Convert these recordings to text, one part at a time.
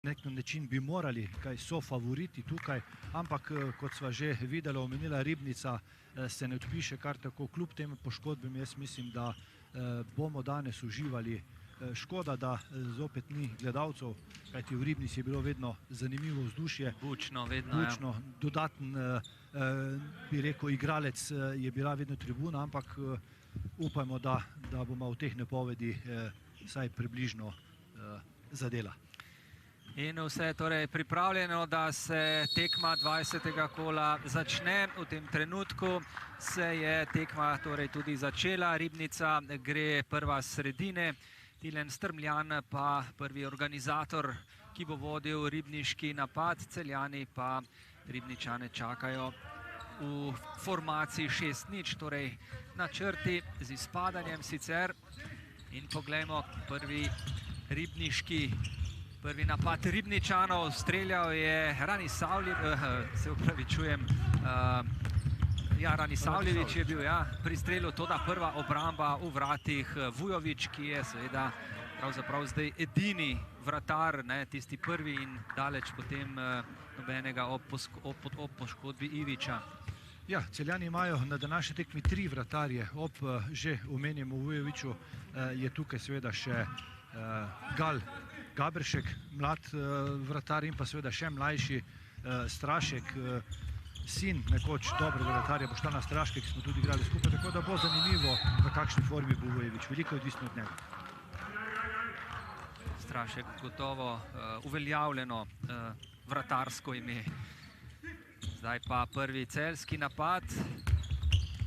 nek način bi morali, kaj so favoriti tukaj, ampak kot sva že videla, omenila Ribnica, se ne odpiše kar tako. Kljub tem poškodbam jaz mislim, da bomo danes uživali. Škoda, da zopet ni gledalcev, kajti v Ribnici je bilo vedno zanimivo vzdušje. Bučno, vedno, bučno, ja. Dodaten, bi rekel, igralec je bila vedno tribuna, ampak upajmo, da bomo v teh napovedi vsaj približno zadela. In vse je torej pripravljeno, da se tekma 20. kola začne. V tem trenutku se je tekma torej tudi začela. Ribnica gre prva s sredine, Tilen Strmljan pa prvi organizator, ki bo vodil ribniški napad. Celjani pa Ribničane čakajo v formaciji 6-0, torej na črti z izpadanjem sicer. In poglejmo prvi napad Ribničanov. Streljal je Rani Savljević je bil pri strelu, toda prva obramba v vratih Vujović, ki je seveda pravzaprav zdaj edini vratar, tisti prvi in daleč potem nobenega ob poškodbi Iviča. Ja, Celjani imajo na današnji tekmi 3 vratarje. Ob že omenjemu Vujoviću je tukaj seveda še Gal Gabršek, mlad vratar, in pa seveda še mlajši Strašek, sin nekoč dobrega vratarja Boštjana Straške, ki smo tudi igrali skupaj, tako da bo zanimivo, v kakšni formi bo Vujović. Veliko je odvisno od njega. Strašek gotovo uveljavljeno vratarsko ime. Zdaj pa prvi celjski napad.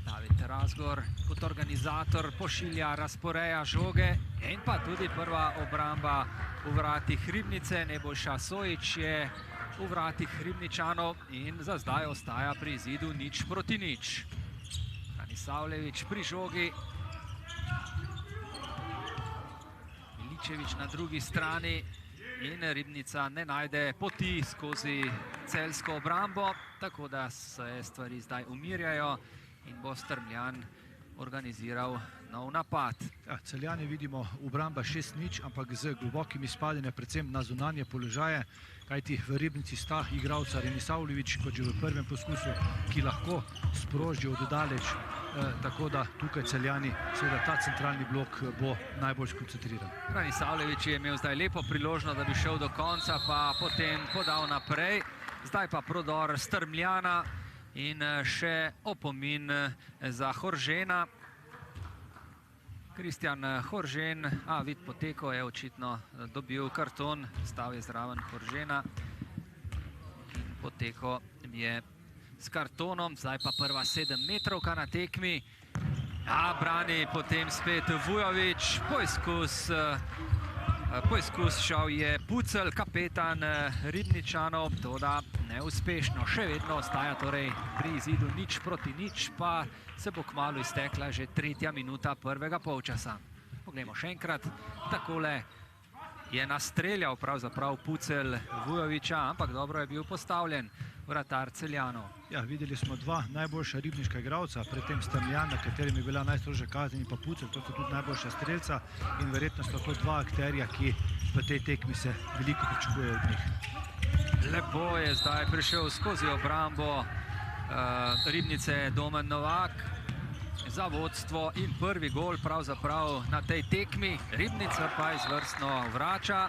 David Razgor kot organizator pošilja, razporeja žoge in pa tudi prva obramba v vratih Ribnice. Nebojša Sojić je v vratih Ribničanov in za zdaj ostaja pri izidu 0-0. Rani Savljević pri žogi. Miličević na drugi strani in Ribnica ne najde poti skozi celjsko obrambo, tako da se stvari zdaj umirjajo in bo Strmljan organiziral nov napad. Ja, Celjani vidimo obramba 6-0, ampak z globokim izpadanjem, predvsem na zunanje položaje, kajti v Ribnici sta igralca Rani Savljević, kot že v prvem poskusu, ki lahko sprožijo od daleč, tako da tukaj Celjani, seveda ta centralni blok bo najbolj skoncentriran. Rani Savljević je imel zdaj lepo priložnost, da bi šel do konca, pa potem podal naprej. Zdaj pa prodor Strmljana in še opomin za Horžena. Kristjan Horžen, Vid Poteko je očitno dobil karton, stal je zraven Horžena in Poteko je s kartonom. Zdaj pa prva 7-metrovka na tekmi. Brani potem spet Vujović, poizkus šel je Pucelj, kapetan Ribničanov, toda neuspešno. Še vedno ostaja torej pri izidu 0-0, pa se bo kmalu iztekla že 3. minuta prvega polčasa. Poglejmo še enkrat, takole je nastreljal pravzaprav Pucelj Vujovića, ampak dobro je bil postavljen vratar Celjanov. Ja, videli smo 2 najboljša ribniška igralca, predtem Strmljan, na katerem je bila najstrožja kazen, in pa Pucelj, to sta tudi najboljša strelca in verjetno sta to 2 akterja, ki v tej tekmi se veliko pričakujejo od njih. Lepo je zdaj prišel skozi obrambo Ribnice Domen Novak za vodstvo in prvi gol pravzaprav na tej tekmi. Ribnica pa izvrstno vrača.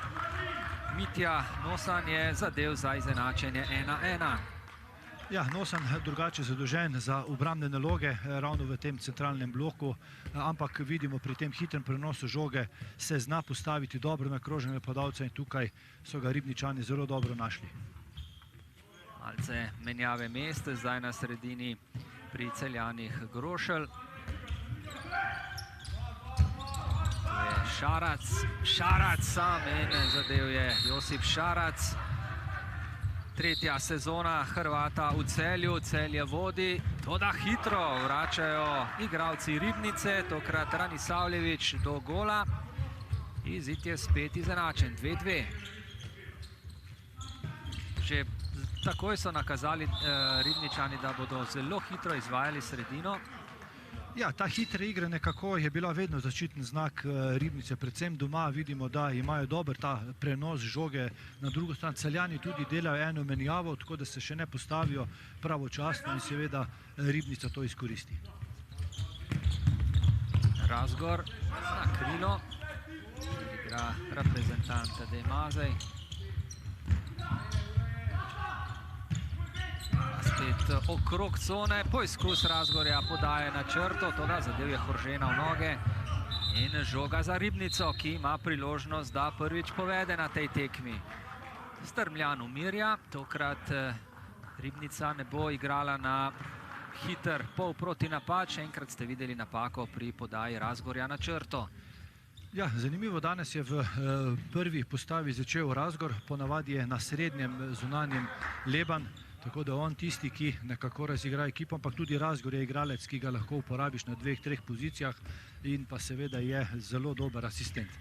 Mitja Nosan je zadev za izenačenje 1-1. Ja, Nosan drugače zadolžen za obrambne naloge ravno v tem centralnem bloku, ampak vidimo pri tem hitrem prenosu žoge se zna postaviti dobro na kroženje podalca in tukaj so ga Ribničani zelo dobro našli. Malce menjave mest, zdaj na sredini pri Celjanih Grošelj. Šarac sam in zadev je Josip Šarac. 3. sezona Hrvata v Celju, Celje vodi, toda hitro vračajo igralci Ribnice, tokrat Rani Savljević do gola. Izid je spet izenačen, 2-2. Že takoj so nakazali Ribničani, da bodo zelo hitro izvajali sredino. Ja, ta hitra igra nekako je bila vedno zaščitni znak Ribnice, predvsem doma vidimo, da imajo dober ta prenos žoge na drugo stran. Celjani tudi delajo eno menjavo, tako da se še ne postavijo pravočasno in seveda Ribnica to izkoristi. Razgor na krilo, igra reprezentant Tadej Mazej. Spet okrog cone, poizkus Razgorja podaje na črto, toda zadev je Horžena v noge in žoga za Ribnico, ki ima priložnost, da prvič povede na tej tekmi. Strmljan umirja, tokrat Ribnica ne bo igrala na hiter pol proti napad, še enkrat ste videli napako pri podaji Razgorja na črto. Ja, zanimivo, danes je v prvi postavi začel Razgor, ponavadi je na srednjem zunanjem Leban, tako da on tisti, ki nekako razigra ekipo, ampak tudi Razgor je igralec, ki ga lahko uporabiš na 2-3 pozicijah in pa seveda je zelo dober asistent.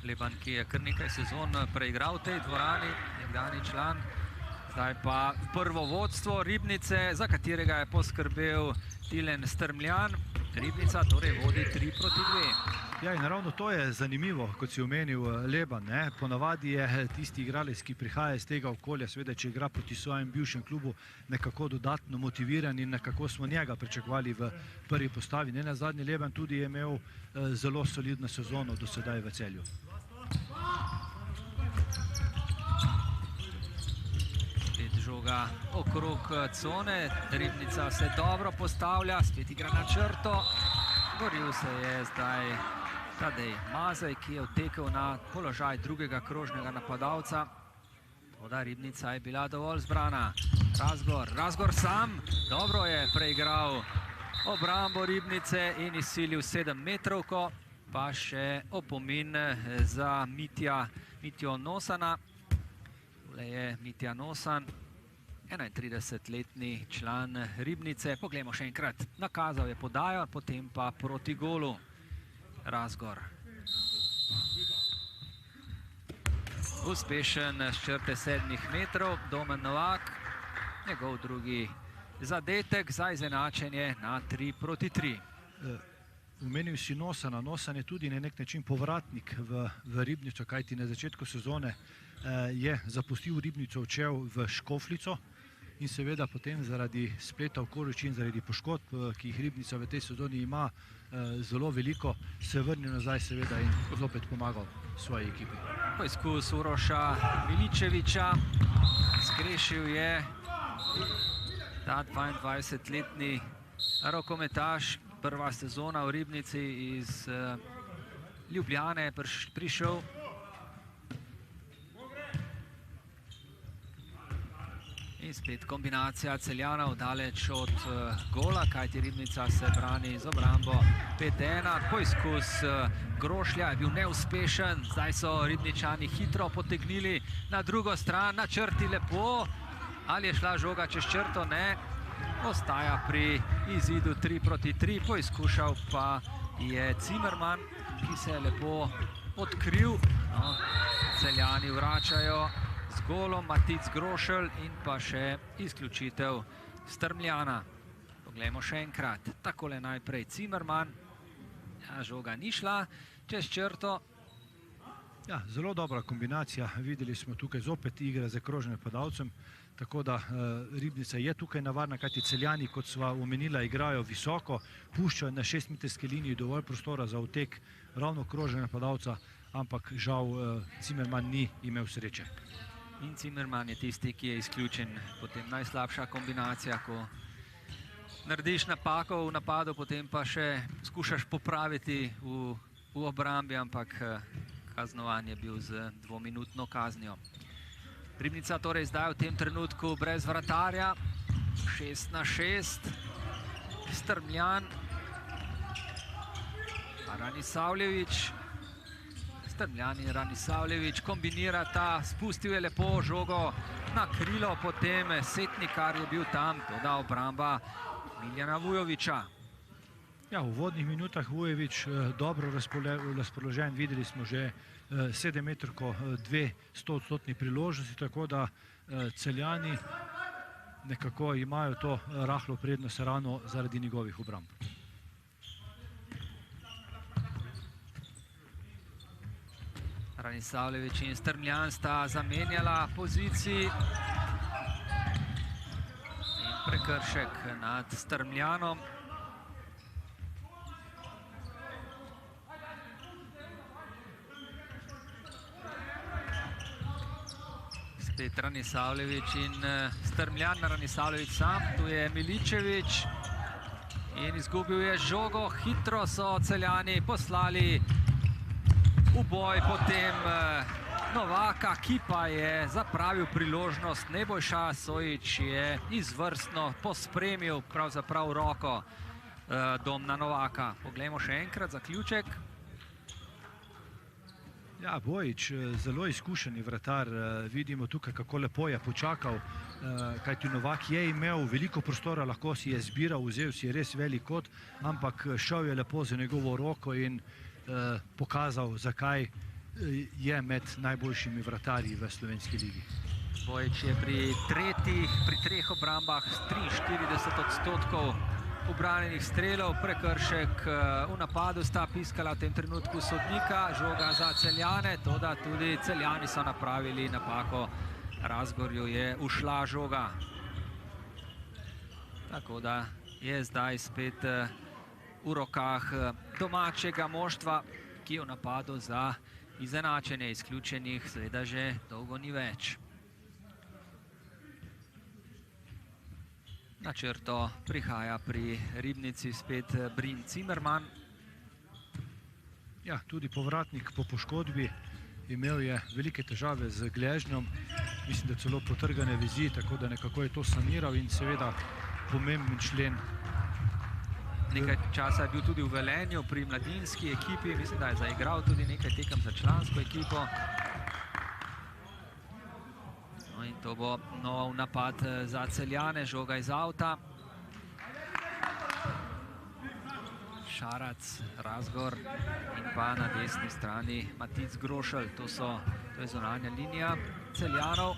Leban, ki je kar nekaj sezon preigral v tej dvorani, nekdanji član, zdaj pa prvo vodstvo Ribnice, za katerega je poskrbel Tilen Strmljan. Ribnica torej vodi 3-2. Ja, in ravno to je zanimivo, kot si omenil Leban. Ponavadi je tisti igralec, ki prihaja iz tega okolja, seveda, če igra proti svojem bivšem klubu, nekako dodatno motiviran in nekako smo njega pričakovali v prvi postavi. Nenazadnje Leban tudi je imel zelo solidno sezono do sedaj v Celju. Spet žoga okrog cone, Ribnica se dobro postavlja, spet igra na črto. Boril se je zdaj Tadej Mazej, ki je odtekel na položaj drugega krožnega napadalca. Toda Ribnica je bila dovolj zbrana. Razgor sam, dobro je preigral obrambo Ribnice in izsilil 7-metrovko, pa še opomin za Mitjo Nosana. Tole je Mitja Nosan, 31-letni član Ribnice. Poglejmo še enkrat. Nakazal je podajo, potem pa proti golu. Razgor. Uspešen s črte 7 metrov. Domen Novak. Njegov drugi zadetek za izenačenje na 3-3. Omenil si Nosana. Nosan je tudi na nek način povratnik v Ribnico, kajti na začetku sezone je zapustil Ribnico, odšel v Škofljico in seveda potem zaradi spleta okoliščin, zaradi poškodb, ki jih Ribnica v tej sezoni ima zelo veliko, se je vrnil nazaj seveda in zopet pomagal svoji ekipi. Poizkus Uroša Miličeviča, zgrešil je ta 22-letni rokometaš. Prva sezona v Ribnici iz Ljubljane je prišel. In spet kombinacija Celjanov daleč od gola, kajti Ribnica se brani z obrambo 5-1. Poizkus Grošlja je bil neuspešen, zdaj so Ribničani hitro potegnili na drugo stran, na črti lepo. Ali je šla žoga čez črto? Ne. Ostaja pri izidu 3-3, poizkušal pa je Cimerman, ki se je lepo odkril. Celjani vračajo z golom, Matic Grošelj in pa še izključitev Strmljana. Poglejmo še enkrat. Takole najprej Cimerman. Ja, žoga ni šla čez črto. Ja, zelo dobra kombinacija. Videli smo tukaj zopet igre z krožnim napadalcem. Tako da Ribnica je tukaj navarna, kajti Celjani, kot sva omenila, igrajo visoko, puščajo na 6-metrski liniji dovolj prostora za utek ravno krožnega napadalca, ampak žal Cimerman ni imel sreče. In Cimerman je tisti, ki je izključen. Potem najslabša kombinacija, ko narediš napako v napadu, potem pa še skušaš popraviti v obrambi, ampak kaznovan je bil z 2-minutno kaznijo. Ribnica torej zdaj v tem trenutku brez vratarja, 6-6, Strmljan, Ranisavljević, Strmljan in Ranisavljević kombinirata, spustil je lepo žogo na krilo, potem Setnikar je bil tam, toda obramba Miljana Vujovića. Ja, v uvodnih minutah Vujović dobro razpoložen, videli smo že 7-metrko, 200-odstotni priložnosti, tako da Celjani nekako imajo to rahlo prednost ravno zaradi njegovih obramb. Ranisavljević in Strmljan sta zamenjala poziciji. In prekršek nad Strmljanom. Spet Ranisavljević in Strmljan. Ranisavljević sam, tu je Miličević. In izgubil je žogo, hitro so Celjani poslali v boj, potem Novaka, ki pa je zapravil priložnost. Nebojša Sojić je izvrstno pospremil pravzaprav roko Domna Novaka. Poglejmo še enkrat zaključek. Ja, Bojić, zelo izkušeni vratar, vidimo tukaj, kako lepo je počakal, kajti Novak je imel veliko prostora, lahko si je zbiral, vzel si je res velik kot, ampak šel je lepo za njegovo roko in pokazal, zakaj je med najboljšimi vratarji v slovenski ligi. Bojić je pri treh obrambah s 43% obranjenih strelov, prekršek v napadu sta piskala v tem trenutku sodnika, žoga za Celjane, toda tudi Celjani so napravili napako, Razgorju je ušla žoga. Tako da je zdaj spet v rokah domačega moštva, ki je v napadu za izenačenje, izključenih seveda že dolgo ni več. Na črto prihaja pri Ribnici spet Brin Cimerman. Ja, tudi povratnik po poškodbi. Imel je velike težave z gležnjom, mislim, da celo potrgane vezi, tako da nekako je to saniral in seveda pomemben člen. Nekaj časa je bil tudi v Velenju pri mladinski ekipi, mislim, da je zaigral tudi nekaj tekem za člansko ekipo. In to bo nov napad za Celjane, žoga iz avta. Šarac, Razgor in pa na desni strani Matic Grošelj. To je zunanja linija Celjanov.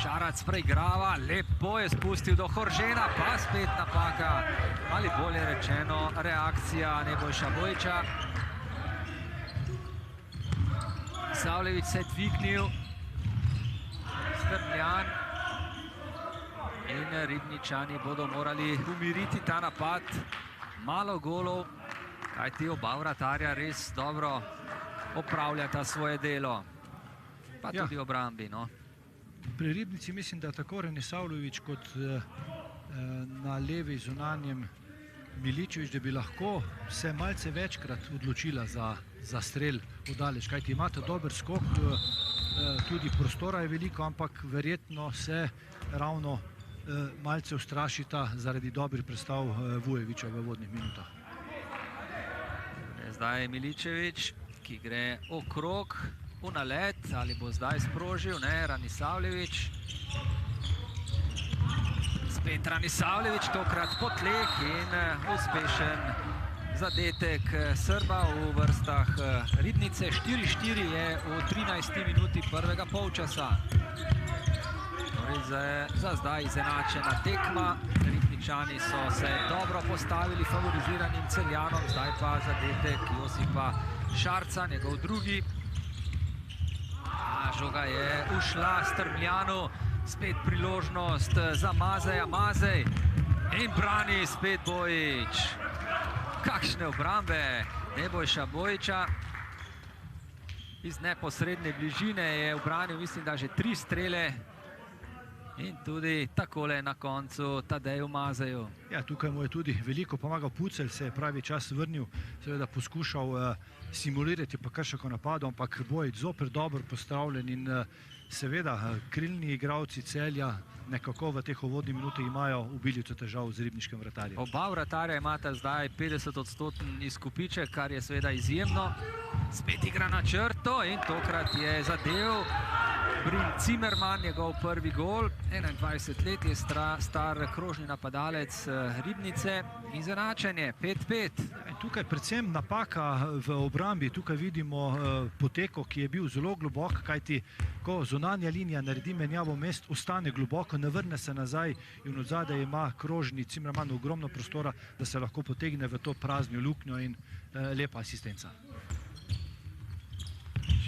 Šarac preigrava, lepo je spustil do Horžena, pa spet napaka, ali bolje rečeno reakcija Nebojša Bojića. Savljević se je dvignil. Strmljan in Ribničani bodo morali umiriti ta napad. Malo golov, kajti oba vratarja res dobro opravljata svoje delo. Pa tudi obrambi, no. Pri Ribnici mislim, da tako Ranisavljević kot na levi zunanjem Miličević, da bi lahko se malce večkrat odločila za strel v daleč, kajti imate dober skok, tudi prostora je veliko, ampak verjetno se ravno malce ustrašita zaradi dobrih predstav Vujevića v vodnih minutah. Zdaj je Miličević, ki gre okrog v nalet, ali bo zdaj sprožil, ne, Ranisavljević. Spet Ranisavljević, tokrat po tleh in uspešen zadetek Srba v vrstah Ribnice. 4-4 je v 13. minuti prvega polčasa. Za zdaj izenačena tekma. Ribničani so se dobro postavili favoriziranim Celjanom, zdaj pa zadetek Josipa Šarca, njegov drugi. Žoga je ušla Strmljanu, spet priložnost za Mazeja. Mazej in brani spet Bojić. Kakšne obrambe Nebojša Bojića. Iz neposredne bližine je obranil, mislim, da že 3 strele. In tudi takole na koncu Tadeju Mazeju. Ja, tukaj mu je tudi veliko pomagal Pucelj, se je pravi čas vrnil, seveda poskušal simulirati pa krško napadu, ampak Bojić zopet dobro postavljen in seveda krilni igralci Celja nekako v teh uvodnih minutah imajo obilico težav z ribniškim vratarjem. Oba vratarja imata zdaj 50% izkupiček, kar je seveda izjemno. Spet igra na črto in tokrat je zadev Brin Cimerman, njegov prvi gol. 21 let je star krožni napadalec Ribnice. Izenačenje 5-5. Tukaj predvsem napaka v obrambi. Tukaj vidimo poteko, ki je bil zelo globok, kajti ko zunanja linija naredi menjavo mest, ostane globoko, ne vrne se nazaj in od zadaj ima krožni Cimerman ogromno prostora, da se lahko potegne v to prazno luknjo in lepa asistenca.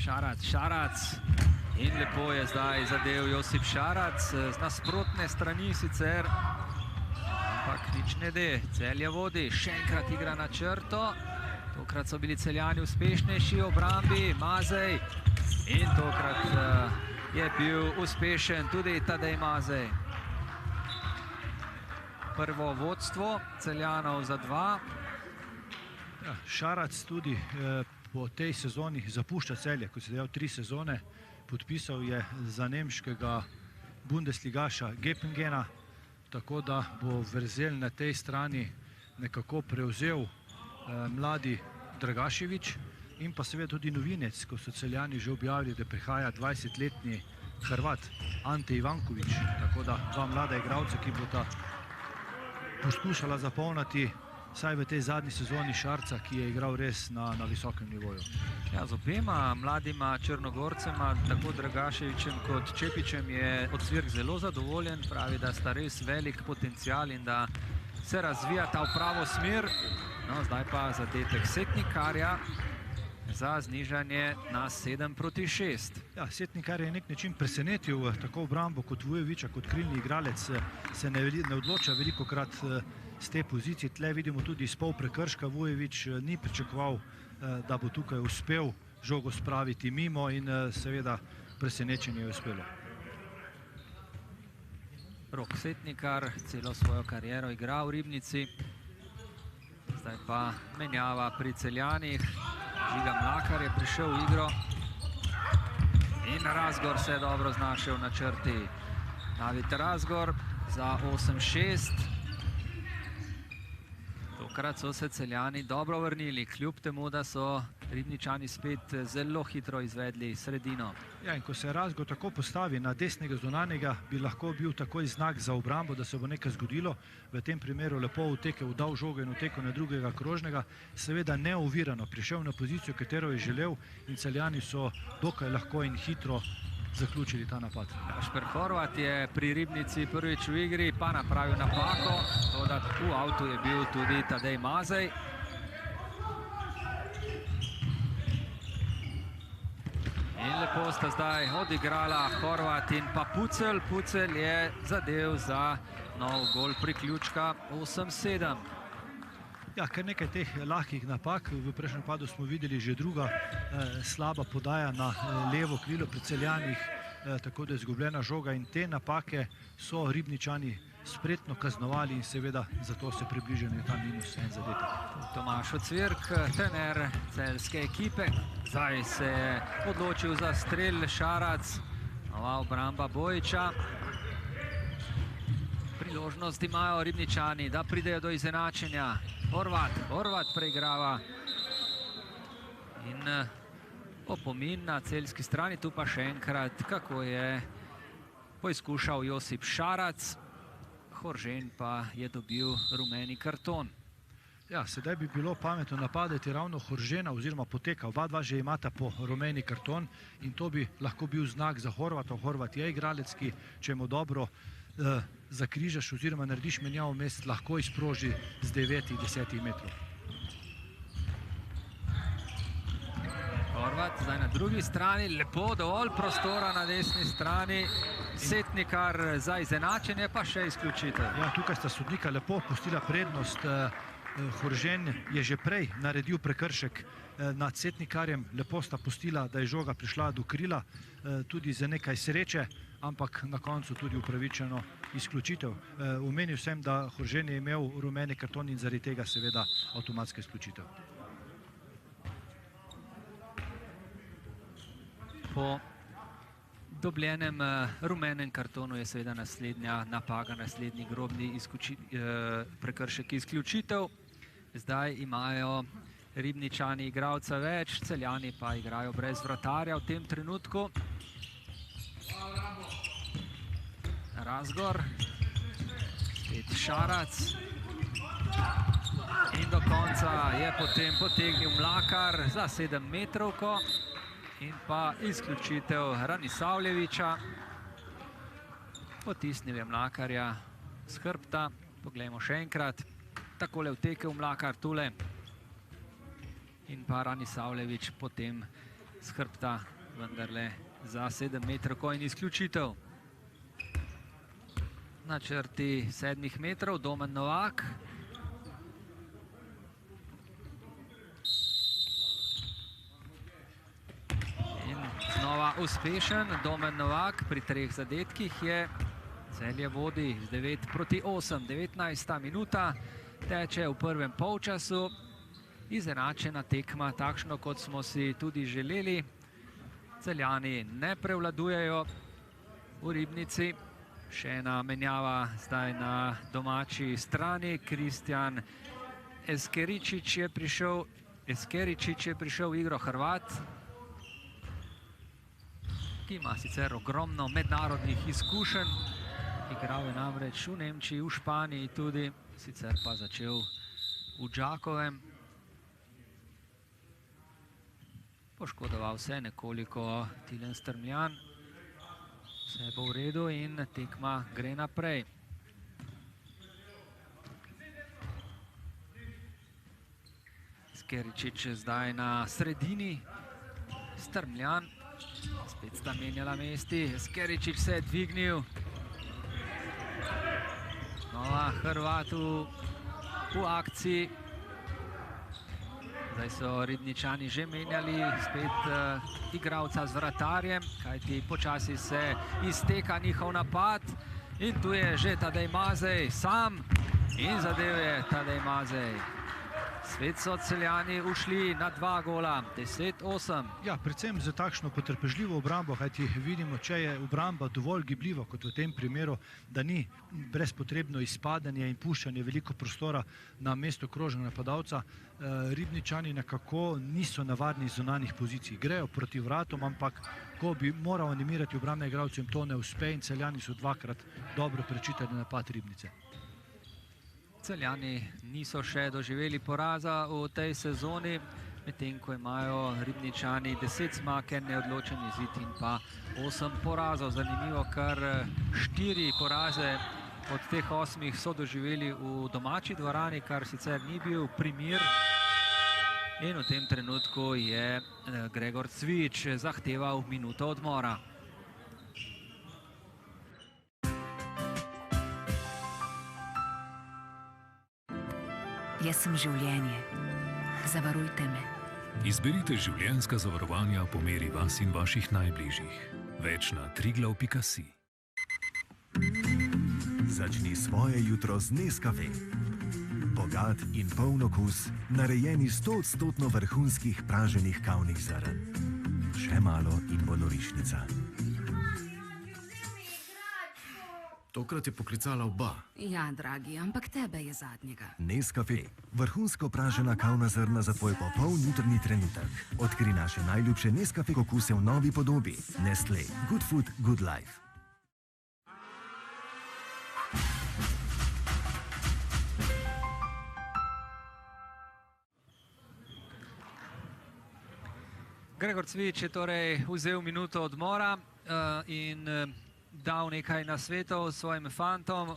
Šarac. In lepo je zdaj zadev Josip Šarac, z nasprotne strani sicer, ampak nič ne de. Celje vodi, še enkrat igra na črto. Tokrat so bili Celjani uspešnejši v obrambi, Mazej. In tokrat je bil uspešen tudi Tadej Mazej. Prvo vodstvo Celjanov za 2. Ja, Šarac tudi po tej sezoni zapušča Celje, ko se je dejal 3 sezone. Podpisal je za nemškega bundesligaša Gepingena, tako da bo vrzel na tej strani nekako prevzel mladi Dragašević in pa seveda tudi novinec, ko so Celjani že objavili, da prihaja 20-letni Hrvat Ante Ivanković, tako da 2 mlada igralca, ki bodo poskušala zapolniti vsaj v tej zadnji sezoni Šarca, ki je igral res na visokem nivoju. Ja, z obema mladima Črnogorcema, tako Dragaševićem kot Čepićem, je Ocvirk zelo zadovoljen. Pravi, da sta res velik potencial in da se razvijata v pravo smer. No, zdaj pa zadetek Setnikarja za znižanje na 7-6. Ja, Setnikar je nek način presenetil tako obrambo kot Vujovića, kot krilni igralec. Se ne odloča velikokrat z te pozicije. Tle vidimo tudi iz pol prekrška. Vujović ni pričakoval, da bo tukaj uspel žogo spraviti mimo in seveda presenečenje je uspelo. Rok Setnikar celo svojo kariero igra v Ribnici. Zdaj pa menjava pri Celjanih. Žiga Mlakar je prišel v igro. In Razgor se je dobro znašel na črti. David Razgor za 8-6. Tokrat so se Celjani dobro vrnili, kljub temu, da so Ribničani spet zelo hitro izvedli sredino. Ja, in ko se Razgor tako postavi na desnega zunanjega, bi lahko bil takoj znak za obrambo, da se bo nekaj zgodilo. V tem primeru lepo utekel, dal žogo in utekel na drugega krožnega. Seveda neovirano prišel na pozicijo, katero je želel, in Celjani so dokaj lahko in hitro zaključili ta napad. Gašper Horvat je pri Ribnici prvič v igri, pa napravil napako. Toda v avtu je bil tudi Tadej Mazej. In lepo sta zdaj odigrala Horvat in pa Pucelj. Pucelj je zadev za nov gol priključka 8-7. Ja, kar nekaj teh lahkih napak. V prejšnjem napadu smo videli že druga slaba podaja na levo krilo pri Celjanih, tako da je izgubljena žoga, in te napake so Ribničani spretno kaznovali in seveda zato se približajo na ta minus en zadetek. Tomaž Ocvirk, trener celjske ekipe, zdaj se je odločil za strel. Šarac, nova obramba Bojiča. Priložnost imajo Ribničani, da pridejo do izenačenja. Horvat preigrava in opomin na celjski strani. Tu pa še enkrat, kako je poizkušal Josip Šarac. Horžen pa je dobil rumeni karton. Ja, sedaj bi bilo pametno napadati ravno Horžena oziroma Poteka. Oba že imata po rumeni karton in to bi lahko bil znak za Horvata. Horvat je igralec, ki če mu dobro zakrižaš oziroma narediš menjavo mest, lahko izproži z 9-10 metrov. Horvat zdaj na drugi strani, lepo, dovolj prostora na desni strani. Setnikar za izenačenje, pa še izključitev. Ja, tukaj sta sodnika lepo pustila prednost. Horžen je že prej naredil prekršek nad Setnikarjem. Lepo sta pustila, da je žoga prišla do krila, tudi za nekaj sreče, ampak na koncu tudi upravičeno izključitev. Omenil sem, da Horžen je imel rumeni karton in zaradi tega seveda avtomatska izključitev. Po dobljenem rumenem kartonu je seveda naslednja napaka, naslednji grobni prekršek izključitev. Zdaj imajo Ribničani igralca več, Celjani pa igrajo brez vratarja v tem trenutku. Razgor, spet Šarac. In do konca je potem potegnil Mlakar za 7 metrovko. In pa izključitev Ranisavljevića. Potisnil je Mlakarja z hrbta. Poglejmo še enkrat. Takole vtekel Mlakar tule. In pa Ranisavljević potem z hrbta, vendarle za 7 metrov in izključitev. Na črti 7 metrov Domen Novak. In znova uspešen Domen Novak, pri 3 zadetkih je. Celje vodi z 9-8, 19. minuta, teče v prvem polčasu. Izenačena tekma, takšno kot smo si tudi želeli. Celjani ne prevladujejo v Ribnici. Še ena menjava zdaj na domači strani. Kristjan Eskeričič je prišel v igro, Hrvat, ki ima sicer ogromno mednarodnih izkušenj. Igral je namreč v Nemčiji, v Španiji tudi, sicer pa začel v Đakovem. Poškodoval se nekoliko Tilen Strmljan. Vse bo v redu in tekma gre naprej. Skeričič zdaj na sredini. Strmljan. Spet sta menjala mesti. Skeričič se je dvignil. Znova Hrvat v akciji. Zdaj so Ribničani že menjali spet igralca z vratarjem, kajti počasi se izteka njihov napad. In tu je že Tadej Mazej sam in zadev je Tadej Mazej. Svet so Celjani ušli na 2 gola, 10-8. Ja, predvsem za takšno potrpežljivo obrambo, kajti vidimo, če je obramba dovolj gibljiva, kot v tem primeru, da ni brezpotrebno izpadanje in puščanje veliko prostora na mesto krožnega napadalca, Ribničani nekako niso navadni iz zunanjih pozicij. Grejo proti vratom, ampak ko bi moral animirati obrambne igralce, jim to ne uspe in Celjani so 2-krat dobro prečitali napad Ribnice. Celjani niso še doživeli poraza v tej sezoni, medtem ko imajo Ribničani 10 zmag, neodločen izid in pa 8 porazov. Zanimivo, kar 4 poraze od teh 8 so doživeli v domači dvorani, kar sicer ni bil primer. In v tem trenutku je Gregor Cvijič zahteval minuto odmora. Jaz sem življenje. Zavarujte me. Izberite življenjska zavarovanja po meri vas in vaših najbližjih. Več na triglav.si. Začni svoje jutro z Nescafé. Bogat in poln okus, narejen iz 100% vrhunskih praženih kavnih zrn. Še malo in bo norišnica. Tokrat je poklicala oba. Ja, dragi, ampak tebe je zadnjega. Nescafé. Vrhunsko pražena kavna zrna za tvoj popoln jutrni trenutek. Odkri naše najljubše Nescafé okuse v novi podobi. Nestlé. Good food, good life. Gregor Cvijič je torej vzel minuto odmora in dal nekaj nasvetov svojim fantom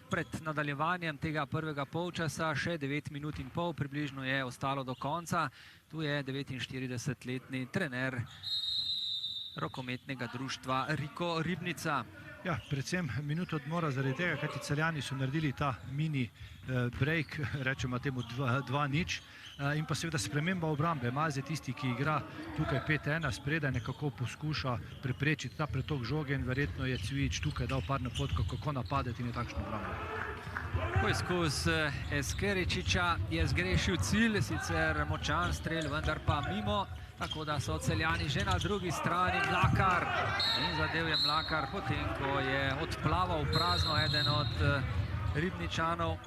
pred nadaljevanjem tega prvega polčasa. Še 9 minut in pol približno je ostalo do konca. Tu je 49-letni trener rokometnega društva Riko Ribnica. Ja, predvsem minuto odmora zaradi tega, kajti Celjani so naredili ta mini break, rečemo temu 2-0, in pa seveda sprememba obrambe. Maz je tisti, ki igra tukaj 5-1, spredaj nekako poskuša preprečiti ta pretok žoge in verjetno je Cvijič tukaj dal par napotkov, kako napadati na takšno obrambo. Poizkus Eskeričiča je zgrešil cilj, sicer močan strel, vendar pa mimo. Tako da so Celjani že na drugi strani. Mlakar in zadev je Mlakar, potem ko je odplaval prazno eden od Ribničanov.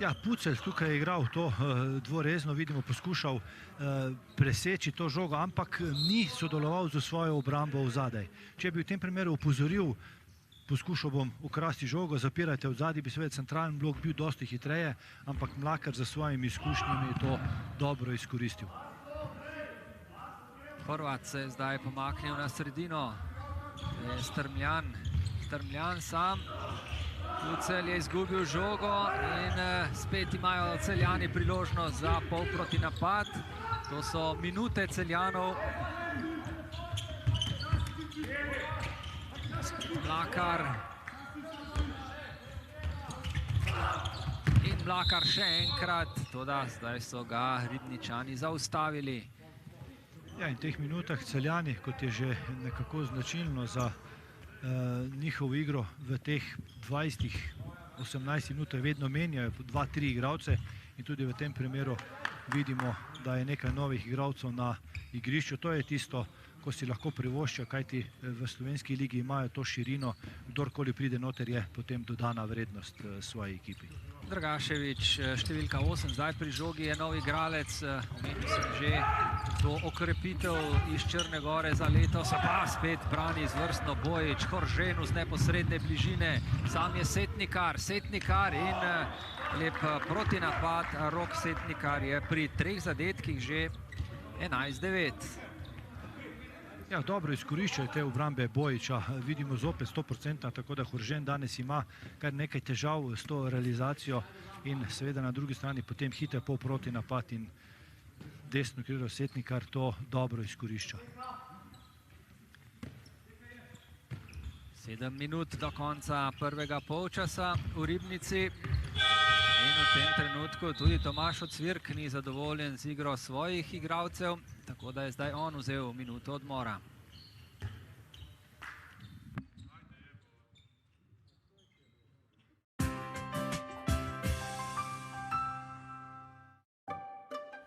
Ja, Pucelj tukaj je igral to dvorezno, vidimo, poskušal preseči to žogo, ampak ni sodeloval z svojo obrambo v zadaj. Če bi v tem primeru upozoril, poskušal bom ukrasti žogo, zapirajte v zadaj, bi seveda centralni blok bil dosti hitreje, ampak Mlakar za svojimi izkušnjami je to dobro izkoristil. Horvat se je zdaj pomaknil na sredino. Je Strmljan. Strmljan sam. Pucelj je izgubil žogo in spet imajo Celjani priložnost za polprotinapad. To so minute Celjanov Mlakar. In Mlakar še enkrat, toda zdaj so ga Ribničani zaustavili. Ja, in v teh minutah Celjani, kot je že nekako značilno za njihovo igro, v teh 20-18 minutah vedno menjajo 2-3 igralce in tudi v tem primeru vidimo, da je nekaj novih igralcev na igrišču. To je tisto, ko si lahko privoščijo, kajti v slovenski ligi imajo to širino, kdorkoli pride noter, je potem dodana vrednost svoji ekipi. Dragašević, številka 8, zdaj pri žogi je nov igralec, omenil sem že to okrepitev iz Črne Gore za letos, pa spet brani izvrstno Bojić, Horženu z neposredne bližine, sam je Setnikar in lep protinapad, Rok Setnikar je pri 3 zadetkih že 11-9. Ja, dobro izkoriščajo te obrambe Bojića, vidimo zopet 100%, tako da Horžen danes ima kar nekaj težav s to realizacijo in seveda na drugi strani potem hiter polproti napad in desno krilo Setnikar to dobro izkorišča. 7 minut do konca prvega polčasa v Ribnici. In v tem trenutku tudi Tomaž Ocvirk ni zadovoljen z igro svojih igralcev, tako da je zdaj on vzel minuto odmora.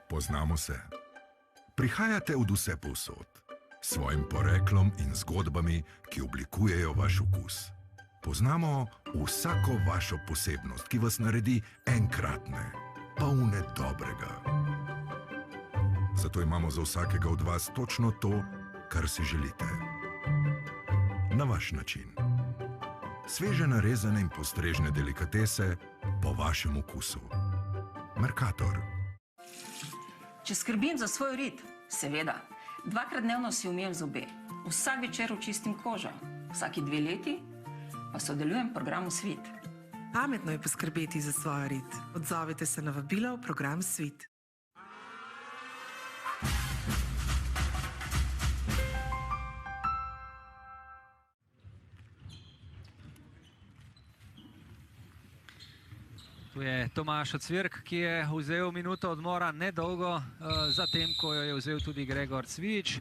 Poznamo se. Prihajate od vse povsod, s svojim poreklom in zgodbami, ki oblikujejo vaš okus. Poznamo vsako vašo posebnost, ki vas naredi enkratne, polne dobrega. Zato imamo za vsakega od vas točno to, kar si želite. Na vaš način. Sveže narezane in postrežne delikatese po vašem okusu. Mercator. Če skrbim za svoj rit, seveda, 2-krat dnevno si umiem zobe, vsak večer očistim kožo, vsaki 2 leti pa sodelujem v programu Svit. Pametno je poskrbeti za svoj rit. Odzovite se na vabilo v program Svit. Tu je Tomaž Ocvirk, ki je vzel minuto odmora nedolgo, zatem, ko jo je vzel tudi Gregor Cvijič.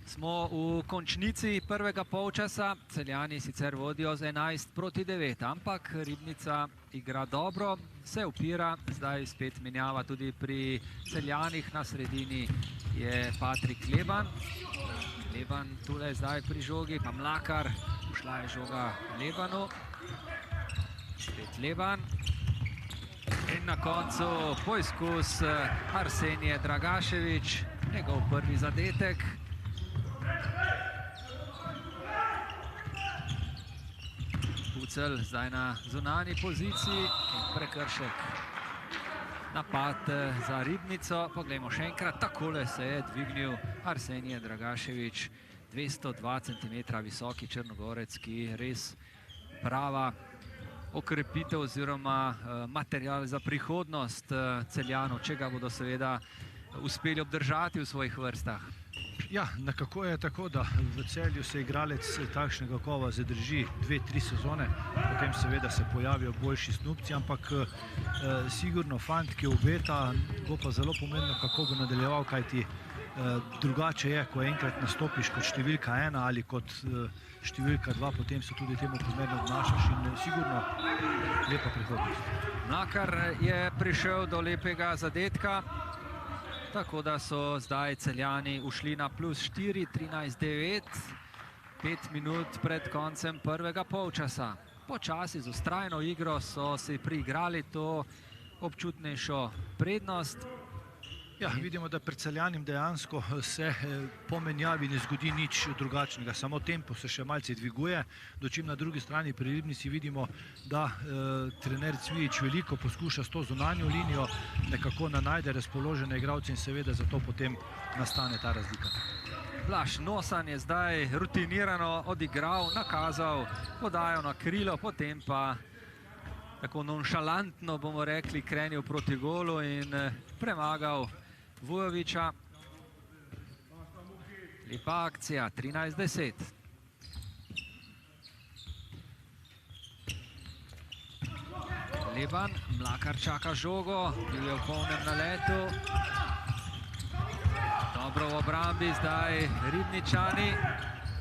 Smo v končnici prvega polčasa, Celjani sicer vodijo z 11-9, ampak Ribnica igra dobro, se upira, zdaj spet menjava tudi pri Celjanih, na sredini je Patrik Leban. Leban tule zdaj pri žogi, pa Mlakar, šla je žoga Lebanu. Spet Leban. In na koncu poizkus Arsenije Dragašević, njegov prvi zadetek. Pucelj zdaj na zunanji poziciji in prekršek. Napad za Ribnico. Poglejmo še enkrat, takole se je dvignil Arsenije Dragašević, 202 cm visoki Črnogorec, ki res prava okrepitev oziroma material za prihodnost Celjanov, če ga bodo seveda uspeli obdržati v svojih vrstah. Ja, nekako je tako, da v Celju se igralec takšnega kova zadrži 2-3 sezone, potem seveda se pojavijo boljši snubci, ampak sigurno fant, ki obeta, bo pa zelo pomembno, kako bo nadaljeval, kajti drugače je, ko enkrat nastopiš kot številka 1 ali kot številka 2, potem se tudi temu primerno obnašaš in sigurno lepa prihodnost. Mlakar je prišel do lepega zadetka, tako da so zdaj Celjani ušli na +4, 13-9, 5 minut pred koncem prvega polčasa. Počasi z vztrajno igro so si priigrali to občutnejšo prednost. Ja, vidimo, da pred Celjanim dejansko se po menjavi ne zgodi nič drugačnega, samo tempo se še malce dviguje, dočim na drugi strani pri Ribnici vidimo, da trener Cvijič veliko poskuša s to zunanjo linijo, nekako najde razpoložene igralce in seveda zato potem nastane ta razlika. Blaž Nosan je zdaj rutinirano odigral, nakazal, podajal na krilo, potem pa tako nonšalantno, bomo rekli, krenil proti golu in premagal Vujovića. Lepa akcija, 13-10. Leban, Mlakar čaka žogo, bil je v polnem naletu. Dobro v obrambi zdaj Ribničani,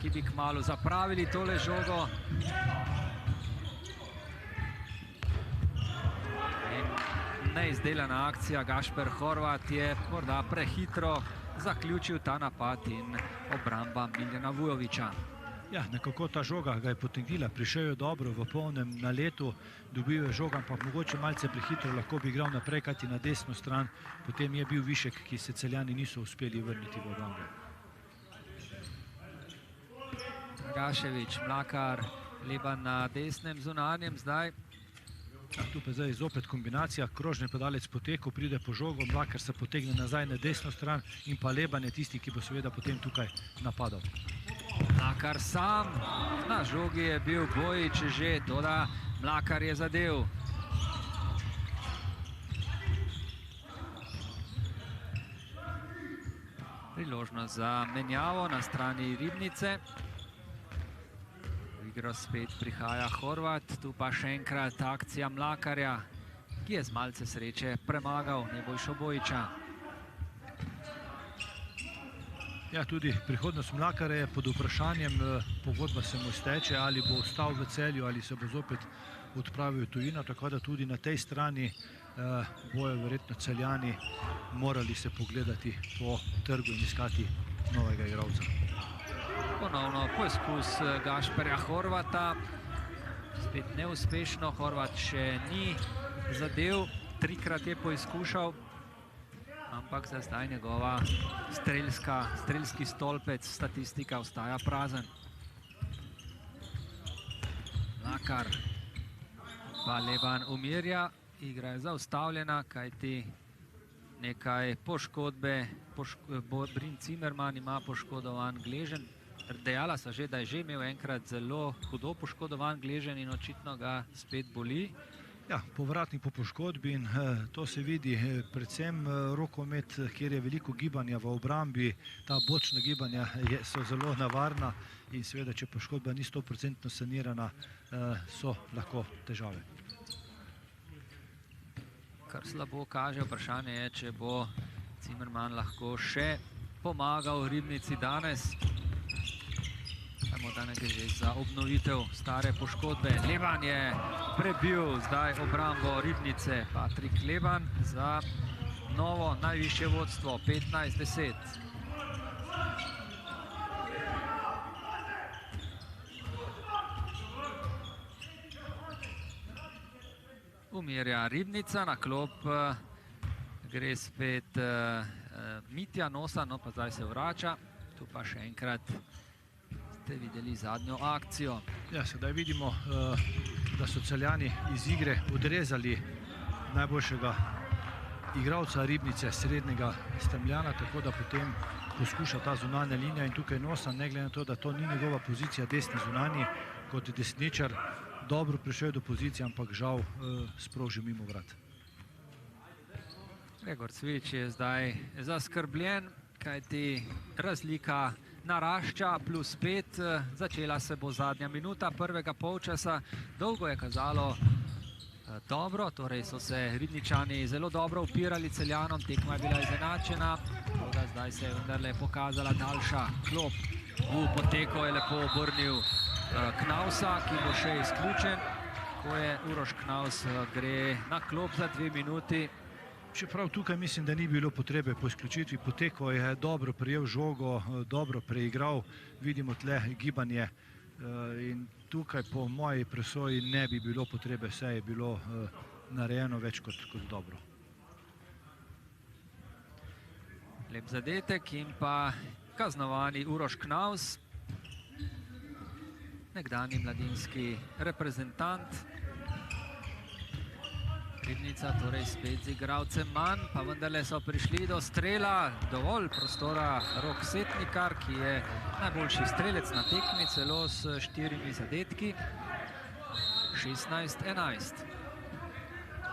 ki bi kmalu zapravili tole žogo. Neizdelana akcija, Gašper Horvat je morda prehitro zaključil ta napad in obramba Miljana Vujovića. Ja, nekako ta žoga ga je potegnila, prišel je dobro v polnem naletu, dobil je žoga, ampak mogoče malce prehitro, lahko bi igral naprej, kajti na desno stran, potem je bil višek, ki se Celjani niso uspeli vrniti v obrambo. Gašević, Mlakar, Leban na desnem zunanjem zdaj. Tu pa zdaj zopet kombinacija, krožni padalec po teku, pride po žogo, Mlakar se potegne nazaj na desno stran in pa Leban je tisti, ki bo seveda potem tukaj napadal. Mlakar sam, na žogi je bil Bojić že, toda Mlakar je zadev. Priložnost za menjavo na strani Ribnice. V igro spet prihaja Horvat, tu pa še enkrat akcija Mlakarja, ki je z malce sreče premagal Nebojšo Bojića. Ja, tudi prihodnost Mlakarja je pod vprašanjem, pogodba se mu izteče, ali bo ostal v Celju ali se bo zopet odpravil v tujino, tako da tudi na tej strani bojo verjetno Celjani morali se pogledati po trgu in iskati novega igralca. Ponovno poizkus Gašperja Horvata, spet neuspešno, Horvat še ni zadev, trikrat je poizkušal, ampak za zdaj njegova strelski stolpec, statistika ostaja prazen. Mlakar pa Leban umirja, igra je zaustavljena, kajti nekaj poškodbe, Brin Cimerman ima poškodovan gleženj. Dejala so že, da je že imel enkrat zelo hudo poškodovan gleženj in očitno ga spet boli. Ja, povratnik po poškodbi in to se vidi predvsem rokomet, kjer je veliko gibanja v obrambi. Ta bočna gibanja so zelo nevarna in seveda, če poškodba ni 100% sanirana, so lahko težave. Kar slabo kaže, vprašanje je, če bo Cimerman lahko še pomagal Ribnici danes. Da ne gre že za obnovitev stare poškodbe. Leban je prebil zdaj obrambo Ribnice. Patrik Leban za novo najvišje vodstvo, 15-10. Umirja Ribnica, na klop gre spet Mitja Nosa, no pa zdaj se vrača. Tu pa še enkrat ste videli zadnjo akcijo. Ja, sedaj vidimo, da so Celjani iz igre odrezali najboljšega igralca Ribnice, srednjega Strmljana, tako da potem poskuša ta zunanja linija in tukaj Nosa, ne glede na to, da to ni njegova pozicija desni zunanji, kot desničar, dobro prišel do pozicije, ampak žal sprožil mimo vrat. Gregor Cvič je zdaj zaskrbljen, kajti razlika narašča, +5, začela se bo zadnja minuta prvega polčasa. Dolgo je kazalo dobro, torej so se Ribničani zelo dobro upirali Celjanom, tekma je bila izenačena, zdaj se je vendarle pokazala daljša klop. V poteko je lepo obrnil Knausa, ki bo še izključen, ko je Uroš Knaus gre na klop za 2 minuti. Čeprav tukaj mislim, da ni bilo potrebe po izključitvi, poteko je dobro prijel žogo, dobro preigral, vidimo tle gibanje in tukaj po moji presoji ne bi bilo potrebe, vse je bilo narejeno več kot dobro. Lep zadetek in pa kaznovani Uroš Knaus, nekdanji mladinski reprezentant. Ribnica torej spet z igralcem manj, pa vendarle so prišli do strela, dovolj prostora Rok Setnikar, ki je najboljši strelec na tekmi, celo s 4 zadetki. 16-11.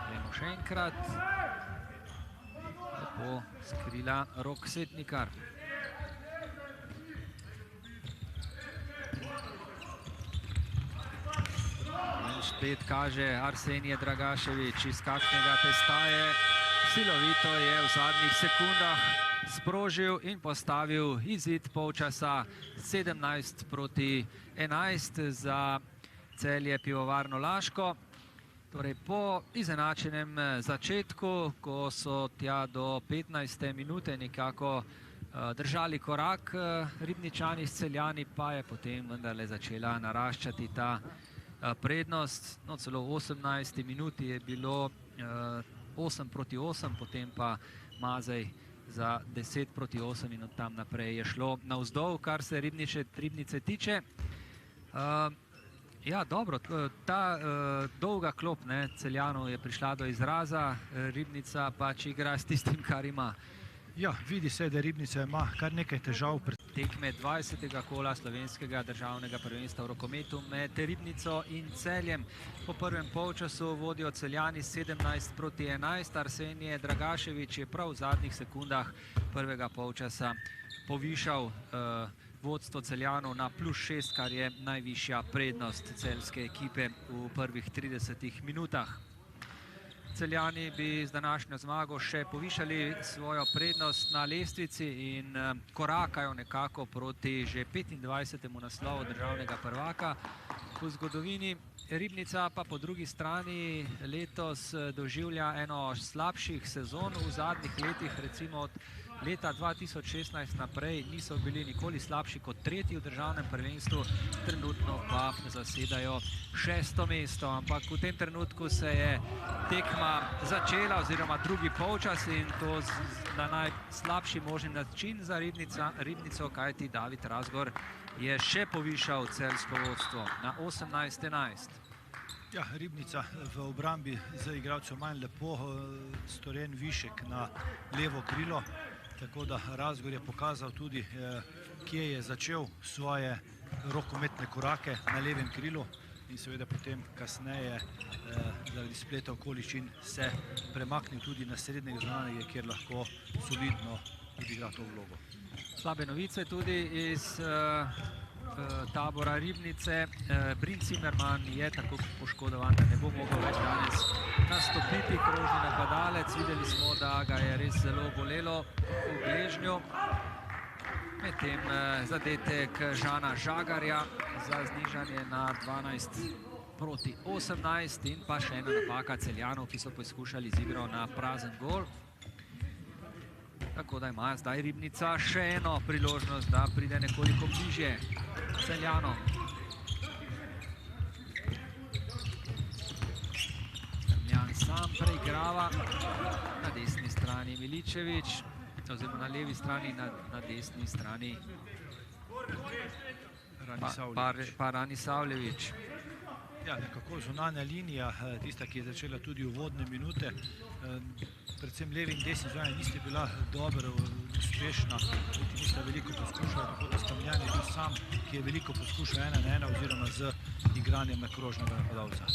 Gremo še enkrat. Lepo skrila Rok Setnikar. spet kaže Arsenije Dragašević, iz kakšnega testa je. Silovito je v zadnjih sekundah sprožil in postavil izid polčasa 17-11 za Celje Pivovarno Laško. Torej po izenačenem začetku, ko so tja do 15. minute nekako držali korak Ribničani s Celjani, pa je potem vendarle začela naraščati ta prednost. No, celo v 18. minuti je bilo 8-8, potem pa Mazej za 10-8 in od tam naprej je šlo navzdol, kar se Ribnice tiče. Ja, dobro, ta dolga klop Celjanov je prišla do izraza, Ribnica pač igra s tistim, kar ima. Ja, vidi se, da Ribnica ima kar nekaj težav pred tekme 20. kola slovenskega državnega prvenstva v rokometu med Ribnico in Celjem. Po prvem polčasu vodijo Celjani 17-11. Arsenije Dragašević je prav v zadnjih sekundah prvega polčasa povišal vodstvo Celjanov na +6, kar je najvišja prednost celjske ekipe v prvih 30 minutah. Celjani bi z današnjo zmago še povišali svojo prednost na lestvici in korakajo nekako proti že 25. naslovu državnega prvaka v zgodovini. Ribnica pa po drugi strani letos doživlja eno slabših sezon v zadnjih letih, recimo od leta 2016 naprej niso bili nikoli slabši kot tretji v državnem prvenstvu, trenutno pa zasedajo 6. mesto, ampak v tem trenutku se je tekma začela oziroma drugi polčas in to na najslabši možni način za Ribnico, kajti David Razgor je še povišal celjsko vodstvo na 18-11. Ja, Ribnica v obrambi z igralcem manj lepo storjen višek na levo krilo, tako da Razgor je pokazal tudi, kje je začel svoje rokometne korake na levem krilu in seveda potem kasneje zaradi spleta okoliščin se premaknil tudi na srednjega zunanjega, kjer lahko solidno odigra to vlogo. Slabe novice tudi iz tabora Ribnice. Brin Cimerman je tako poškodovan, da ne bo mogel več danes nastopiti, krožni napadalec. Videli smo, da ga je res zelo bolelo v gležnju. Medtem zadetek Žana Žagarja za znižanje na 12-18 in pa še ena napaka Celjanov, ki so poskušali z igro na prazen gol. Tako da ima zdaj Ribnica še eno priložnost, da pride nekoliko bližje Celjanom. Strmljan sam preigrava na desni strani Miličević, oziroma na levi strani, na desni strani pa Ranisavljević. Ja, nekako zunanja linija, tista, ki je začela tudi uvodne minute, predvsem levi in desni zunanja niste bila dobro uspešna, niti niste veliko poskušali, tako da Strmljan je bil sam, ki je veliko poskušal 1-1 oziroma z igranjem krožnega napadalca.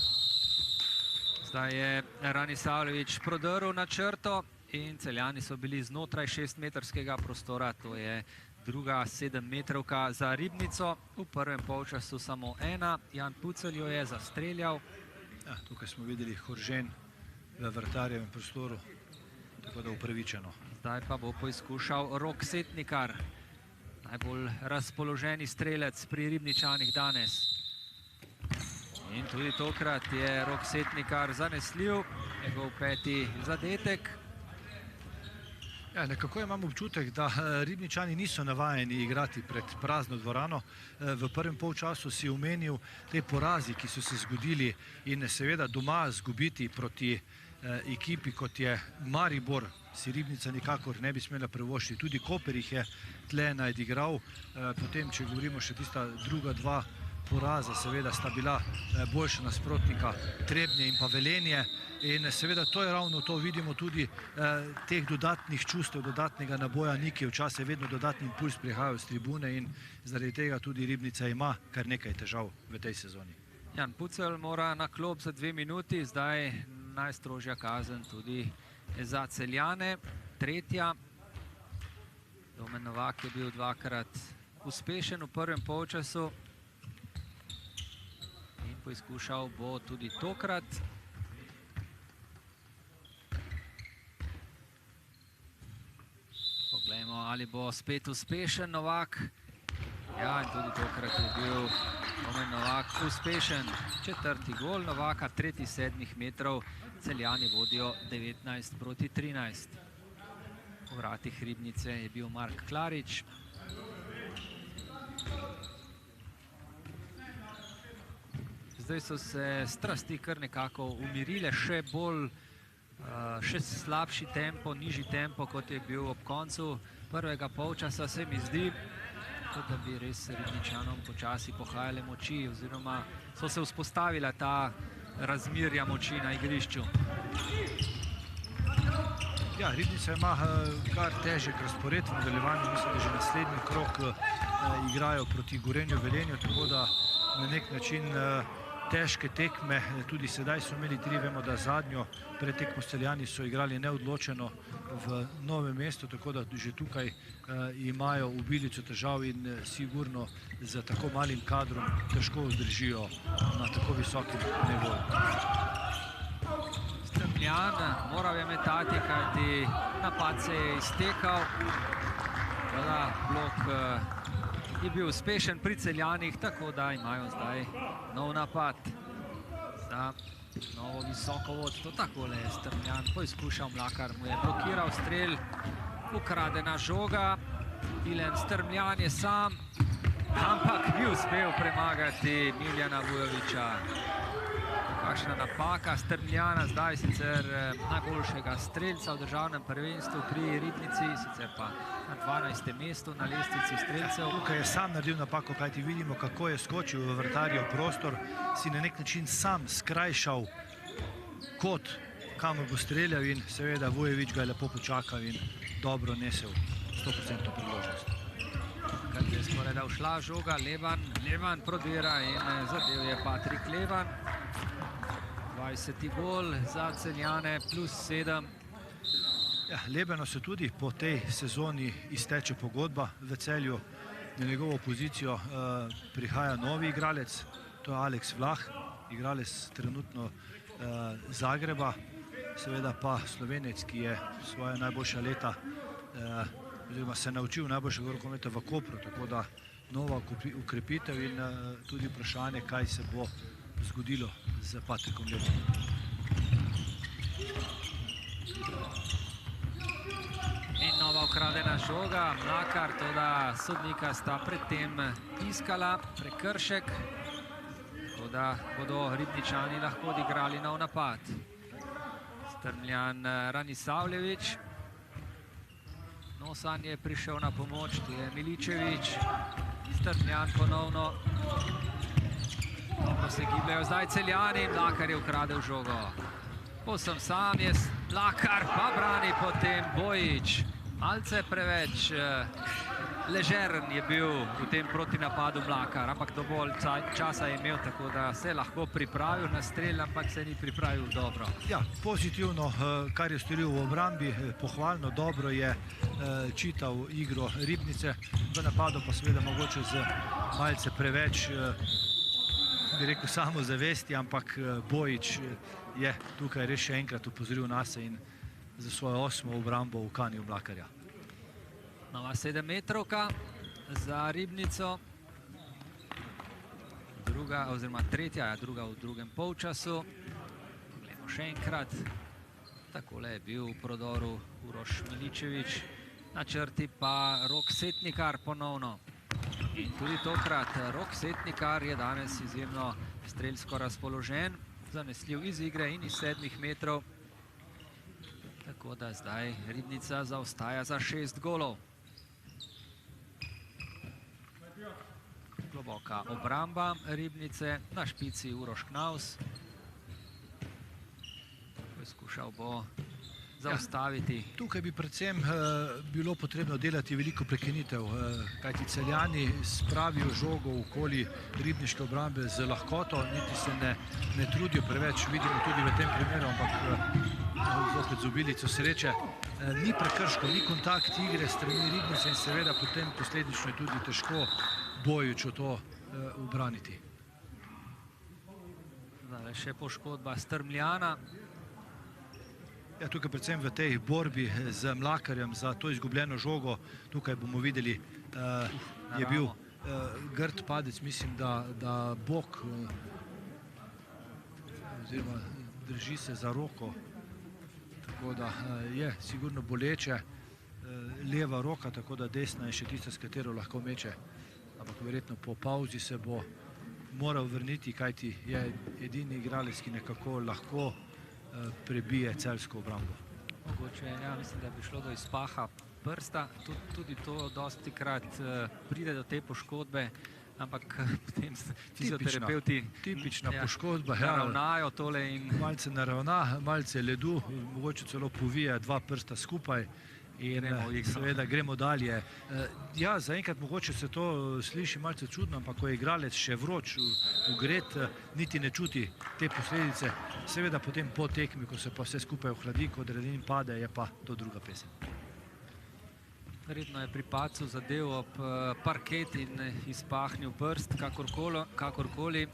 Zdaj je Ranisavljević prodrl na črto in Celjani so bili znotraj 6-metrskega prostora, to je druga 7-metrovka za Ribnico. V prvem polčasu samo ena, Jan Pucelj jo je zastreljal. Ja, tukaj smo videli Horžen v vratarjevem prostoru, tako da upravičeno. Zdaj pa bo poizkušal Rok Setnikar, najbolj razpoloženi strelec pri Ribničanih danes. In tudi tokrat je Rok Setnikar zanesljiv, njegov 5. zadetek. Ja, nekako imam občutek, da Ribničani niso navajeni igrati pred prazno dvorano. V prvem polčasu si omenil te porazi, ki so se zgodili in seveda doma zgubiti proti ekipi, kot je Maribor, si Ribnica nikakor ne bi smela privoščiti. Tudi Koper jih je tle nadigral. Potem, če govorimo še tista druga dva poraza, seveda sta bila boljša nasprotnika Trebnje in pa Velenje. In seveda to je ravno to, vidimo tudi teh dodatnih čustev, dodatnega naboja, Niki včasih vedno dodatni impuls prihajajo z tribune in zaradi tega tudi Ribnica ima kar nekaj težav v tej sezoni. Jan Pucelj mora na klop za 2 minuti, zdaj najstrožja kazen tudi za Celjane, 3. Domen Novak je bil 2-krat uspešen v prvem polčasu. Poizkušal bo tudi tokrat. Poglejmo, ali bo spet uspešen Novak. Ja, in tudi tokrat je bil Omen Novak uspešen. 4. gol Novaka, 3. 7 metrov. Celjani vodijo 19-13. V vratih Ribnice je bil Mark Klarič. Zdaj so se strasti kar nekako umirile, še slabši tempo, nižji tempo, kot je bil ob koncu prvega polčasa, se mi zdi, kot da bi res Ribničanom počasi pohajale moči, oziroma so se vzpostavila ta razmerja moči na igrišču. Ja, Ribnica ima kar težek razpored v nadaljevanju, mislim, da že naslednji krog igrajo proti Gorenju Velenju, tako da na nek način težke tekme, tudi sedaj so imeli 3, vemo, da zadnjo pred tekmo s Celjani so igrali neodločeno v Novem mestu, tako da že tukaj imajo obilico težav in sigurno z tako malim kadrom težko vzdržijo na tako visokem nivoju. Strmljan moral je metati, kajti napad se je iztekal. Blok je bil uspešen pri Celjanih, tako da imajo zdaj nov napad za novo visoko vodstvo. Takole je Strmljan poizkušal, Mlakar mu je blokiral strel, ukradena žoga. Ilen Strmljan je sam, ampak ni uspel premagati Miljana Vujovića. Kakšna napaka Strmljana, zdaj sicer najboljšega strelca v državnem prvenstvu pri Ribnici, sicer pa na 12. mestu na lestvici strelcev. Tukaj je sam naredil napako, kajti vidimo, kako je skočil v vratarjev prostor, si na nek način sam skrajšal kot, kamor bo streljal in seveda Vujović ga je lepo počakal in dobro nesel 100% priložnost. Kar je skoraj da všla žoga, Levan prodira in zadev je Patrik Levan. 20. gol za Celjane, +7. Ja, Lebeno se tudi po tej sezoni izteče pogodba v Celju. Na njegovo pozicijo prihaja novi igralec, to je Aleks Vlah, igralec trenutno Zagreba, seveda pa Slovenec, ki je svoje najboljša leta, oziroma se naučil najboljšega rokometa v Kopru, tako da nova ukrepitev in tudi vprašanje, kaj se bo zgodilo z Patrikom Lebanom. In nova ukradena žoga, Mlakar, toda sodnika sta predtem iskala prekršek, tako da bodo Ribničani lahko odigrali nov napad. Strmljan Ranisavljević. Nosan je prišel na pomoč, tu je Miličević. Strmljan ponovno. Dobro se gibljajo zdaj Celjani, Mlakar je ukradel žogo. Povsem sam je Mlakar, pa brani potem Bojić. Malce preveč ležeren je bil v tem protinapadu Mlakar, ampak dovolj časa je imel, tako da se lahko pripravil na strel, ampak se ni pripravil dobro. Ja, pozitivno, kar je storil v obrambi, pohvalno, dobro je čital igro Ribnice, v napadu pa seveda mogoče z malce preveč, bi rekel, samozavesti, ampak Bojić je tukaj res še enkrat upozoril nase in za svojo 8. obrambo ukanil Mlakarja. Nova 7-metrovka za Ribnico. Druga, oziroma tretja, druga v drugem polčasu. Poglejmo še enkrat. Takole je bil v prodoru Uroš Miličević. Na črti pa Rok Setnikar ponovno. In tudi tokrat Rok Setnikar je danes izjemno strelsko razpoložen, zanesljiv iz igre in iz 7 metrov. Tako da zdaj Ribnica zaostaja za 6 golov. Globoka obramba Ribnice, na špici Uroš Knaus. Poskušal bo zaustaviti. Tukaj bi predvsem bilo potrebno delati veliko prekinitev, kajti Celjani spravijo žogo okoli ribniške obrambe z lahkoto, niti se ne trudijo preveč, vidimo tudi v tem primeru, ampak zopet z obilico sreče. Ni prekrškov, ni kontakt igre strani Ribnice in seveda potem posledično je tudi težko Bojiću to ubraniti. Zdaj še poškodba Strmljana. Ja, tukaj predvsem v tej borbi z Mlakarjem za to izgubljeno žogo, tukaj bomo videli, je bil grd padec, mislim, da bok oziroma drži se za roko, tako da je sigurno boleče. Leva roka, tako da desna je še tista, s katero lahko meče, ampak verjetno po pauzi se bo moral vrniti, kajti je edini igralec, ki nekako lahko prebije celjsko obrambo. Mogoče, ja, mislim, da bi šlo do izpaha prsta, tudi to dosti krat pride do te poškodbe, ampak potem fizioterapeuti tipična poškodba, naravnajo tole in malce naravna, malce ledu, mogoče celo povije dva prsta skupaj in seveda gremo dalje. Ja, zaenkrat mogoče se to sliši malce čudno, ampak ko je igralec še vroč, ugret, niti ne čuti te posledice. Seveda potem po tekmi, ko se pa vse skupaj ohladi, ko adrenalin pade, je pa to druga pesem. Verjetno je pri padcu zadev ob parket in izpahnil prst, kakorkoli.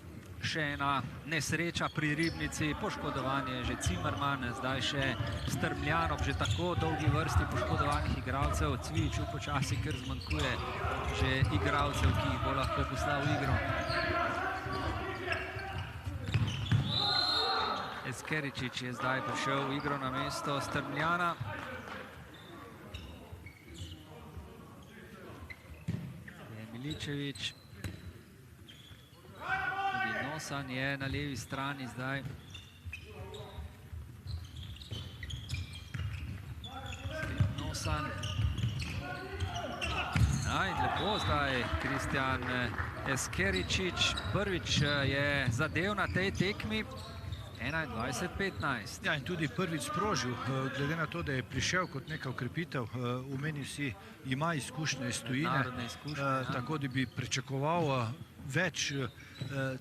Še ena nesreča pri Ribnici, poškodovanje že Cimerman, zdaj še Strmljan ob že tako dolgi vrsti poškodovanih igralcev. Cvijiču počasi kar zmanjkuje že igralcev, ki jih bo lahko poslal v igro. Eskeričič je zdaj prišel v igro na mesto Strmljana. Miličevič. Nosan je na levi strani zdaj. Nosan. In lepo zdaj Kristjan Eskeričič. Prvič je zadev na tej tekmi. 21-15. Ja, in tudi prvič sprožil, glede na to, da je prišel kot neka ukrepitev, omenil si, ima izkušnje iz tujine, tako da bi pričakoval več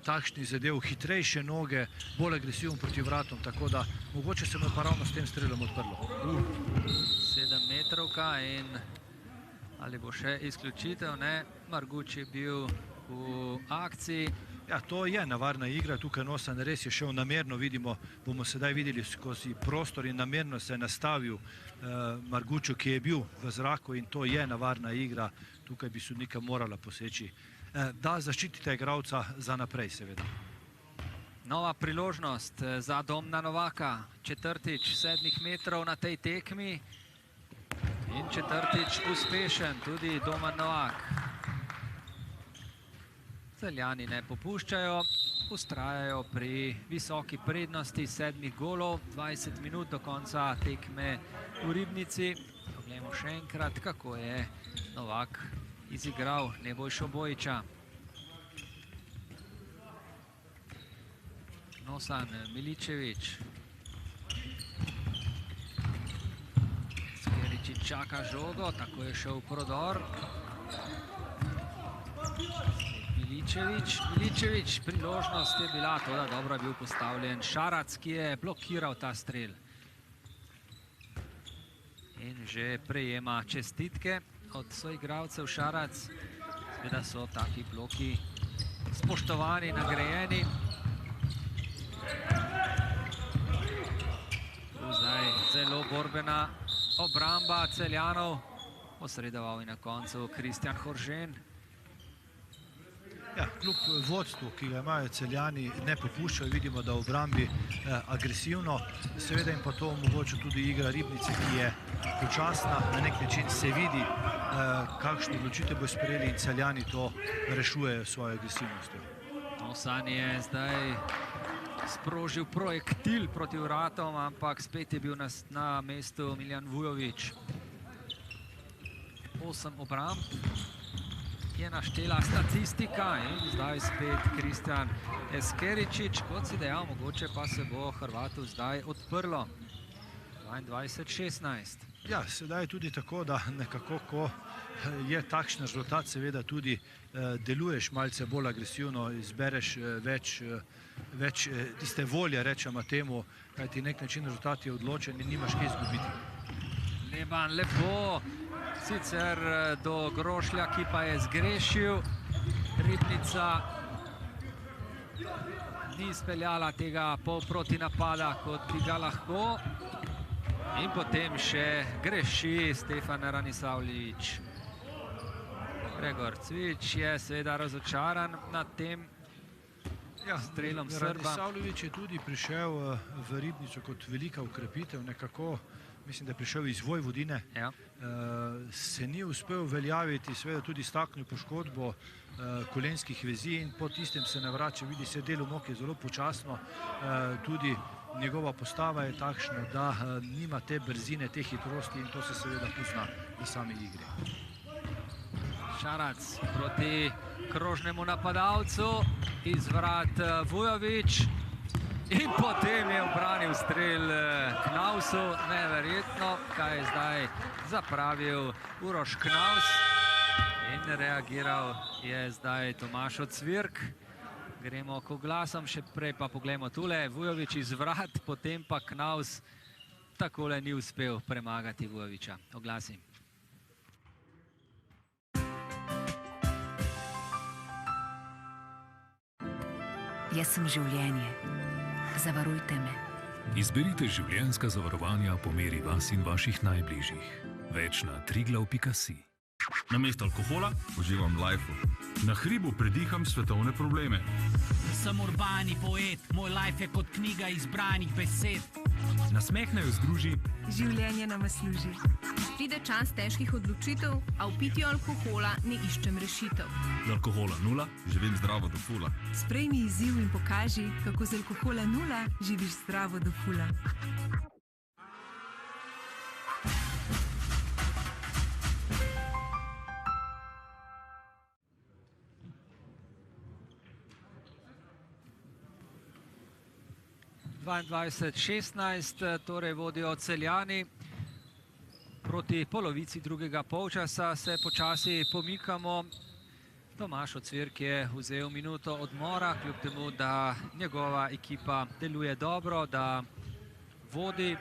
takšnih zadev, hitrejše noge, bolj agresiven proti vratom, tako da mogoče se mu pa ravno s tem strelom odprlo. 7 metrovka in ali bo še izključitev, ne, Marguč je bil v akciji. Ja, to je nevarna igra, tukaj Nosan res je šel namerno, vidimo, bomo sedaj videli skozi prostor in namerno se je nastavil Marguču, ki je bil v zraku in to je nevarna igra, tukaj bi sodnika morala poseči, da zaščitite igralca za naprej, seveda. Nova priložnost za Domna Novaka, četrtič 7 metrov na tej tekmi in četrtič uspešen tudi Domen Novak. Celjani ne popuščajo, vztrajajo pri visoki prednosti 7 golov, 20 minut do konca tekme v Ribnici. Poglejmo še enkrat, kako je Novak izigral Nebojšo Bojiča. Nosan, Miličevič. Skeričič čaka žogo, tako je šel prodor. Miličevič, priložnost je bila, toda dobro je bil postavljen Šarac, ki je blokiral ta strel. In že prejema čestitke od soigralcev Šarac. Seveda so taki bloki spoštovani, nagrajeni. Tu zdaj zelo borbena obramba Celjanov. Posredoval je na koncu Kristjan Horžen. Ja, kljub vodstvu, ki ga imajo Celjani, ne popuščajo, vidimo, da v obrambi agresivno, seveda jim pa to omogoča tudi igra Ribnice, ki je počasna, na nek način se vidi, kakšno odločitev bo sprejeli in Celjani to rešujejo svojo agresivnostjo. Nosan je zdaj sprožil projektil proti vratom, ampak spet je bil na mestu Miljan Vujović. 8 obramb je naštela statistika in zdaj spet Kristjan Eskeričič, kot si dejal, mogoče pa se bo Hrvatu zdaj odprlo. 22-16. Ja, sedaj je tudi tako, da nekako, ko je takšen rezultat, seveda tudi deluješ malce bolj agresivno, izbereš več tiste volje, rečemo temu, kajti nek način rezultat je odločen in nimaš kaj izgubiti. Leban, lepo. Sicer do Grošlja, ki pa je zgrešil. Ribnica ni izpeljala tega polproti napada, kot bi ga lahko. In potem še greši Stefan Ranisavljević. Gregor Cvić je seveda razočaran nad tem strelom Srba. Ranisavljević je tudi prišel v Ribnico kot velika ukrepitev, nekako, mislim, da je prišel iz Vojvodine. Se ni uspel uveljaviti, seveda tudi staknil poškodbo kolenskih vezi in po tistem se ne vrača, vidi se delo nog je zelo počasno, tudi njegova postava je takšna, da nima te brzine, te hitrosti in to se seveda pozna v sami igri. Šarac proti krožnemu napadalcu, iz vrat Vujović in potem je obranil strel Knausu. Neverjetno, kaj je zdaj zapravil Uroš Knaus in reagiral je zdaj Tomašo Cvirk. Gremo k oglasom, še prej pa poglejmo tule. Vujović iz vrat, potem pa Knaus takole ni uspel premagati Vujovića. Oglasi. Jaz sem življenje. Zavarujte me. Izberite življenjska zavarovanja po meri vas in vaših najbližjih. Več na triglav.si. Namesto alkohola uživam lajfu. Na hribu prediham svetovne probleme. Sem urbani poet, moj life je kot knjiga izbranih besed. Nasmeh naj združi. Življenje nama služi. Pride čas težkih odločitev, a v pitju alkohola ne iščem rešitev. Z alkohola 0 živim zdravo do fula. Sprejmi izziv in pokaži, kako z alkohola 0 živiš zdravo do fula. Dvaindvajset 16, torej vodijo Celjani. Proti polovici drugega polčasa se počasi pomikamo. Tomašo Cvirk je vzel minuto odmora, kljub temu, da njegova ekipa deluje dobro, da vodi.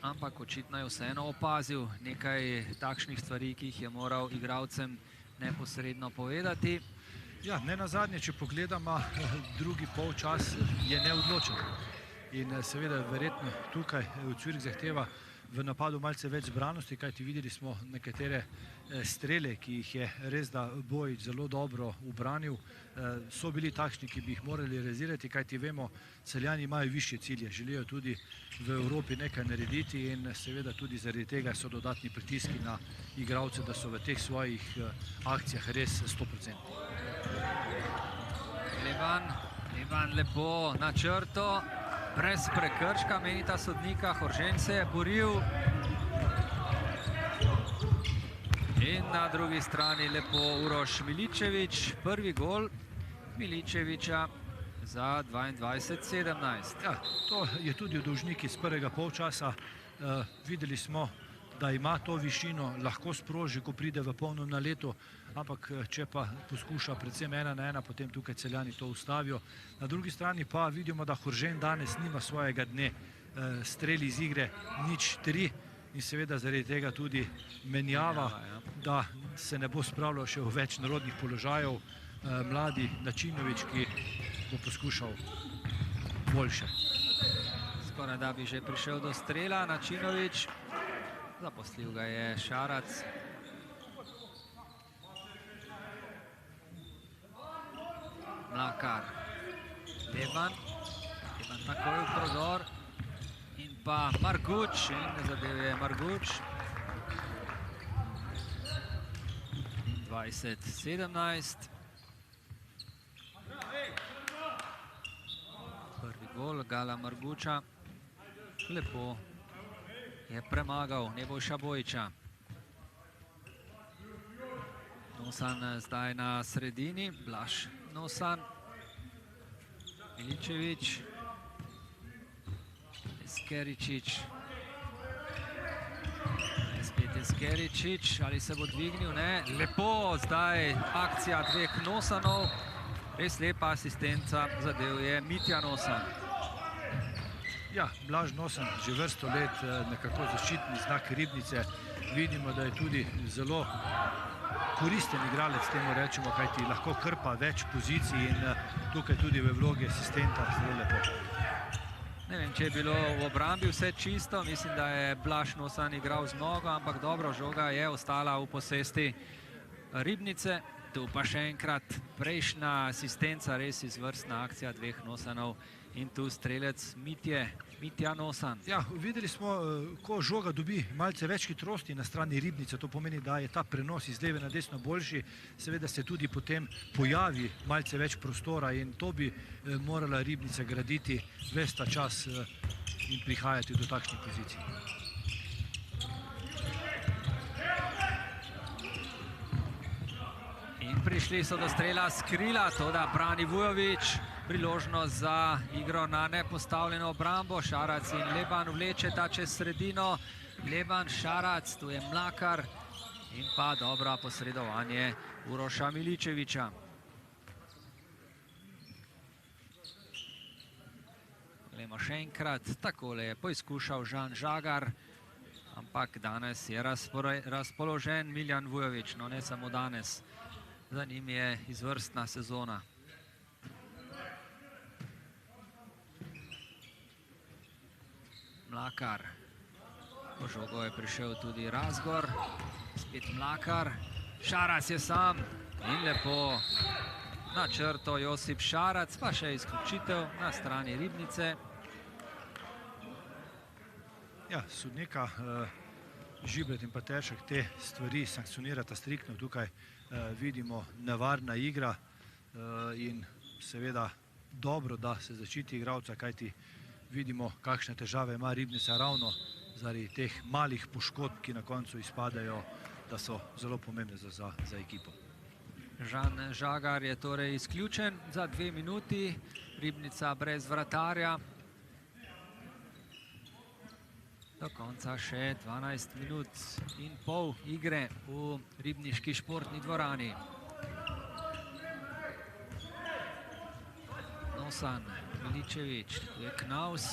Ampak očitno je vseeno opazil nekaj takšnih stvari, ki jih je moral igralcem neposredno povedati. Ja, ne nazadnje, če pogledamo, drugi polčas je neodločen. In seveda verjetno tukaj Cvirk zahteva v napadu malce več zbranosti, kajti videli smo nekatere strele, ki jih je res da Bojić zelo dobro ubranil. So bili takšni, ki bi jih morali realizirati, kajti vemo, Celjani imajo višje cilje, želijo tudi v Evropi nekaj narediti in seveda tudi zaradi tega so dodatni pritiski na igralce, da so v teh svojih akcijah res 100%. Levan lepo na črto, brez prekrška, menita sodnika, Horžen se je boril. In na drugi strani lepo Uroš Miličević, prvi gol Miličevića za 22-17. Ja, to je tudi dolžnik iz prvega polčasa. Videli smo, da ima to višino, lahko sproži, ko pride v polnem naletu, ampak če pa poskuša predvsem 1-1, potem tukaj Celjani to ustavijo. Na drugi strani pa vidimo, da Horžen danes nima svojega dne, streli iz igre 0-3 in seveda zaradi tega tudi menjava, da se ne bo spravljal še v več narodnih položajev. Mladi Načinović, ki bo poskušal boljše. Skoraj da bi že prišel do strela, Načinović. Zaposlil ga je Šarac. Mlakar. Levan takoj v prodor. In pa Marguč. In zadev je Marguč. 20-17. Prvi gol Gala Marguča. Lepo je premagal Nebojša Bojića. Nosan zdaj na sredini, Blaž Nosan. Miličević. Eskeričić. Spet Eskeričić, ali se bo dvignil? Ne. Lepo zdaj akcija dveh Nosanov. Res lepa asistenca, zadev je Mitja Nosan. Ja, Blaž Nosan že vrsto let nekako zaščitni znak Ribnice. Vidimo, da je tudi zelo koristen igralec, temu rečemo, kajti lahko krpa več pozicij in tukaj tudi v vlogi asistenta zelo lepo. Ne vem, če je bilo v obrambi vse čisto, mislim, da je Blaž Nosan igral z nogo, ampak dobro, žoga je ostala v posesti Ribnice. Tu pa še enkrat prejšnja asistenca, res izvrstna akcija dveh Nosanov in tu strelec Mitja Nosan. Ja, videli smo, ko žoga dobi malce več hitrosti na strani Ribnice, to pomeni, da je ta prenos iz leve na desno boljši, seveda se tudi potem pojavi malce več prostora in to bi morala Ribnica graditi ves ta čas in prihajati do takšnih pozicij. In prišli so do strela s krila, toda brani Vujović, priložnost za igro na nepostavljeno obrambo. Šarac in Leban vlečeta čez sredino. Leban, Šarac, tu je Mlakar in pa dobro posredovanje Uroša Miličevića. Poglejmo še enkrat, takole je poizkušal Žan Žagar, ampak danes je razpoložen Miljan Vujović, no ne samo danes. Za njim je izvrstna sezona. Mlakar. Po žogo je prišel tudi Razgor. Spet Mlakar. Šarac je sam in lepo na črto Josip Šarac, pa še izključitev na strani Ribnice. Ja, sodnika Žibret in pa Teršek te stvari sankcionirata striktno. Tukaj vidimo nevarna igra in seveda dobro, da se zaščiti igralca, kajti vidimo, kakšne težave ima Ribnica ravno zaradi teh malih poškodb, ki na koncu izpadajo, da so zelo pomembne za ekipo. Žan Žagar je torej izključen za 2 minuti, Ribnica brez vratarja. Do konca še 12 minut in pol igre v ribniški športni dvorani. Nosan, Miličević, tu je Knaus,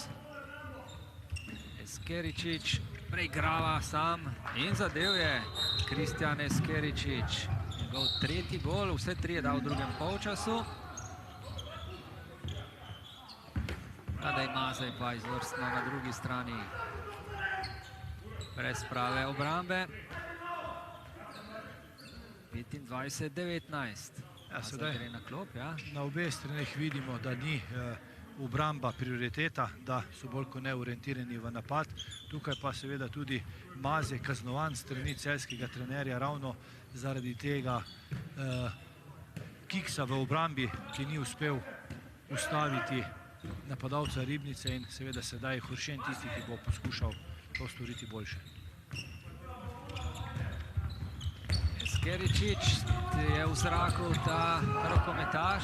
Eskeričić, preigrava sam in zadev je Kristjan Eskeričić. Njegov 3. gol, vse 3 je dal v drugem polčasu. Tadej Mazej pa izvrstno na drugi strani. Brez prave obrambe. 25-19. Sedaj gre na klop, ja. Na obeh straneh vidimo, da ni obramba prioriteta, da so bolj kot ne orientirani v napad. Tukaj pa seveda tudi Mazej kaznovan strani celjskega trenerja ravno zaradi tega kiksa v obrambi, ki ni uspel ustaviti napadalca Ribnice in seveda sedaj je Horšen tisti, ki bo poskušal to storiti boljše. Eskeričić je v zraku ta rokometaš.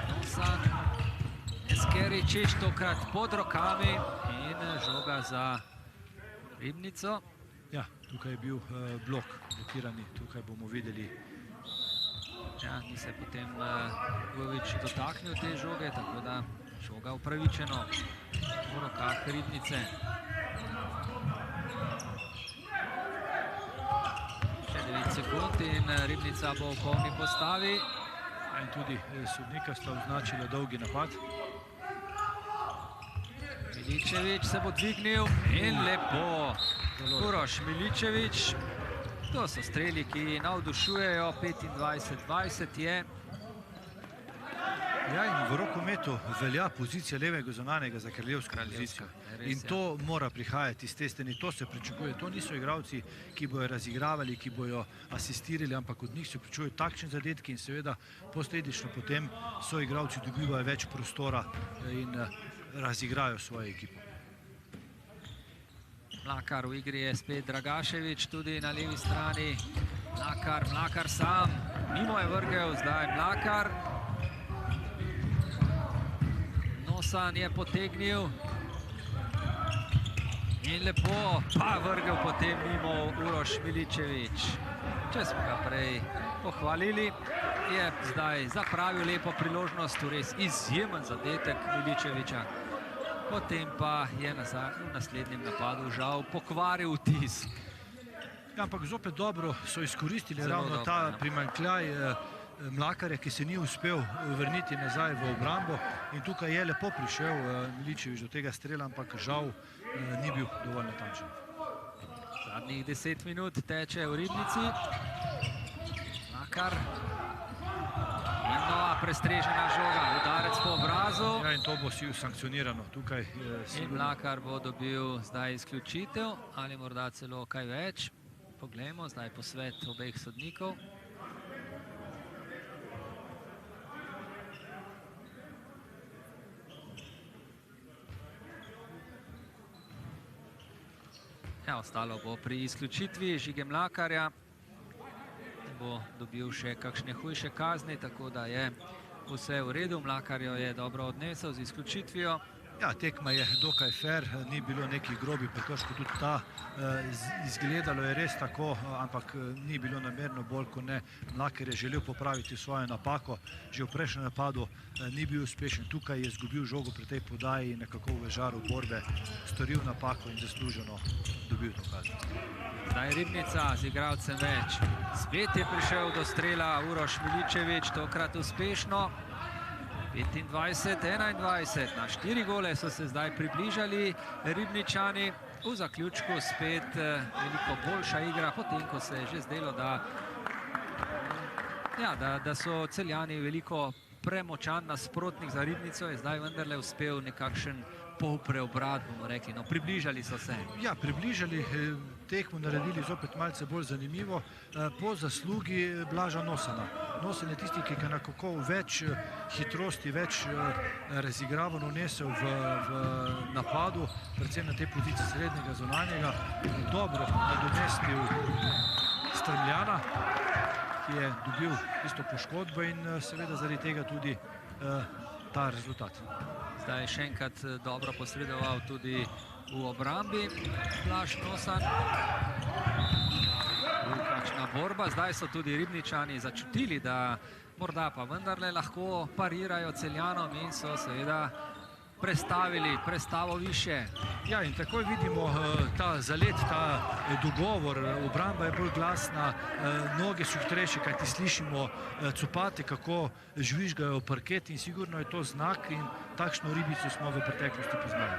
Nosan, Eskeričić tokrat pod rokami in žoga za Ribnico. Ja, tukaj je bil blok blokirani, tukaj bomo videli. Ja, ni se potem Vujović dotaknil te žoge, tako da žoga upravičeno v rokah Ribnice. Še 9 sekund in Ribnica bo v polni postavi. In tudi sodnika sta označila dolgi napad. Miličević se bo dvignil in lepo. Uroš Miličević. To so streli, ki navdušujejo. 25-20 je. Ja, in v rokometu velja pozicija levega zunanjega za kraljevsko pozicijo. In to mora prihajati iz te strani, to se pričakuje. To niso igralci, ki bojo razigravali, ki bojo asistirali, ampak od njih se pričakuje takšni zadetki in seveda posledično potem so igralci dobivajo več prostora in razigrajo svojo ekipo. Mlakar v igri je spet Dragašević, tudi na levi strani. Mlakar sam, mimo je vrgel zdaj Mlakar. Nosan je potegnil in lepo pa vrgel potem mimo Uroš Miličević. Če smo ga prej pohvalili, je zdaj zapravil lepo priložnost, res izjemen zadetek Miličevića. Potem pa je v naslednjem napadu žal pokvaril vtis. Ja, ampak zopet dobro so izkoristili Zelo ravno dobro, ta ja. primanjkljaj Mlakarja, ki se ni uspel vrniti nazaj v obrambo in tukaj je lepo prišel Miličević do tega strela, ampak žal ni bil dovolj natančen. Zadnjih 10 minut teče v Ribnici. Mlakar. In nova prestrežena žoga, udarec po obrazu. Ja, in to bo si sankcionirano. Tukaj In Mlakar bo dobil zdaj izključitev ali morda celo kaj več. Poglejmo, zdaj posvet obeh sodnikov. Ja, ostalo bo pri izključitvi Žige Mlakarja. Bo dobil še kakšne hujše kazni, tako da je vse v redu. Mlakarjo je dobro odnesel z izključitvijo. Ja, tekma je dokaj fair, ni bilo nekih grobih prekrškov, tudi ta izgledalo je res tako, ampak ni bilo namerno, bolj kot ne. Mlakar je želel popraviti svojo napako, že v prejšnjem napadu ni bil uspešen, tukaj je izgubil žogo pri tej podaji in nekako v žaru borbe storil napako in zasluženo dobil to kazen. Zdaj Ribnica z igralcem več. Spet je prišel do strela Uroš Miličević, tokrat uspešno. 25-21, na 4 gole so se zdaj približali Ribničani. V zaključku spet veliko boljša igra, potem ko se je že zdelo, da so Celjani veliko premočan nasprotnik za Ribnico, je zdaj vendarle uspel nekakšen polpreobrat, bomo rekli, no, približali so se. Ja, približali, tekmo naredili zopet malce bolj zanimivo, po zaslugi Blaža Nosana. Nosan je tisti, ki je nekako več hitrosti, več razigravano vnesel v napadu, predvsem na tej poziciji srednjega zunanjega. Dobro nadomestil Strmljana, ki je dobil isto poškodbo in seveda zaradi tega tudi ta rezultat. Zdaj je še enkrat dobro posredoval tudi v obrambi Blaž Nosan. Kakšna borba, zdaj so tudi Ribničani začutili, da morda pa vendarle lahko parirajo Celjanom in so seveda prestavili prestavo više. Ja, in takoj vidimo ta zalet, ta dogovor, obramba je bolj glasna, noge so hitrejše, kajti slišimo copate, kako žvižgajo parket in sigurno je to znak in takšno Ribnico smo v preteklosti poznali.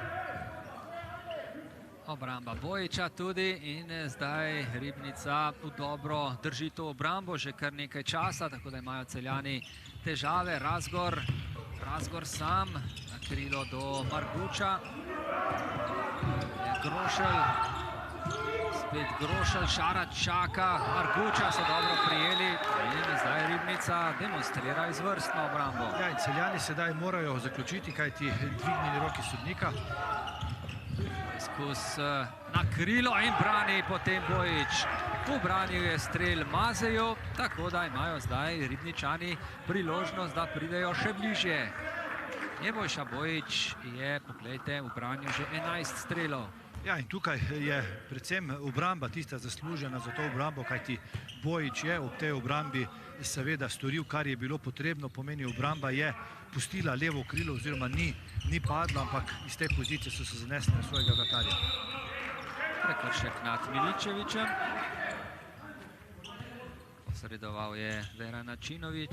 Obramba Bojiča tudi in zdaj Ribnica dobro drži to obrambo že kar nekaj časa, tako da imajo Celjani težave. Razgor sam, na krilo do Marguča. Grošelj, spet Grošelj, Šarac čaka, Marguča so dobro prijeli in zdaj Ribnica demonstrira izvrstno obrambo. Ja, in Celjani sedaj morajo zaključiti, kajti dvignjeni roki sodnika. Poskus na krilo in brani potem Bojič. Ubranil je strel Mazeju, tako da imajo zdaj Ribničani priložnost, da pridejo še bližje. Nebojša Bojič je, poglejte, ubranil že 11 strelov. Ja, in tukaj je predvsem obramba tista zaslužena za to obrambo, kajti Bojič je ob tej obrambi seveda storil, kar je bilo potrebno, pomeni obramba je pustila levo krilo oziroma ni padla, ampak iz te pozicije so se zanesli na svojega vratarja. Prekršek nad Miličevićem. Posredoval je Veran Načinović.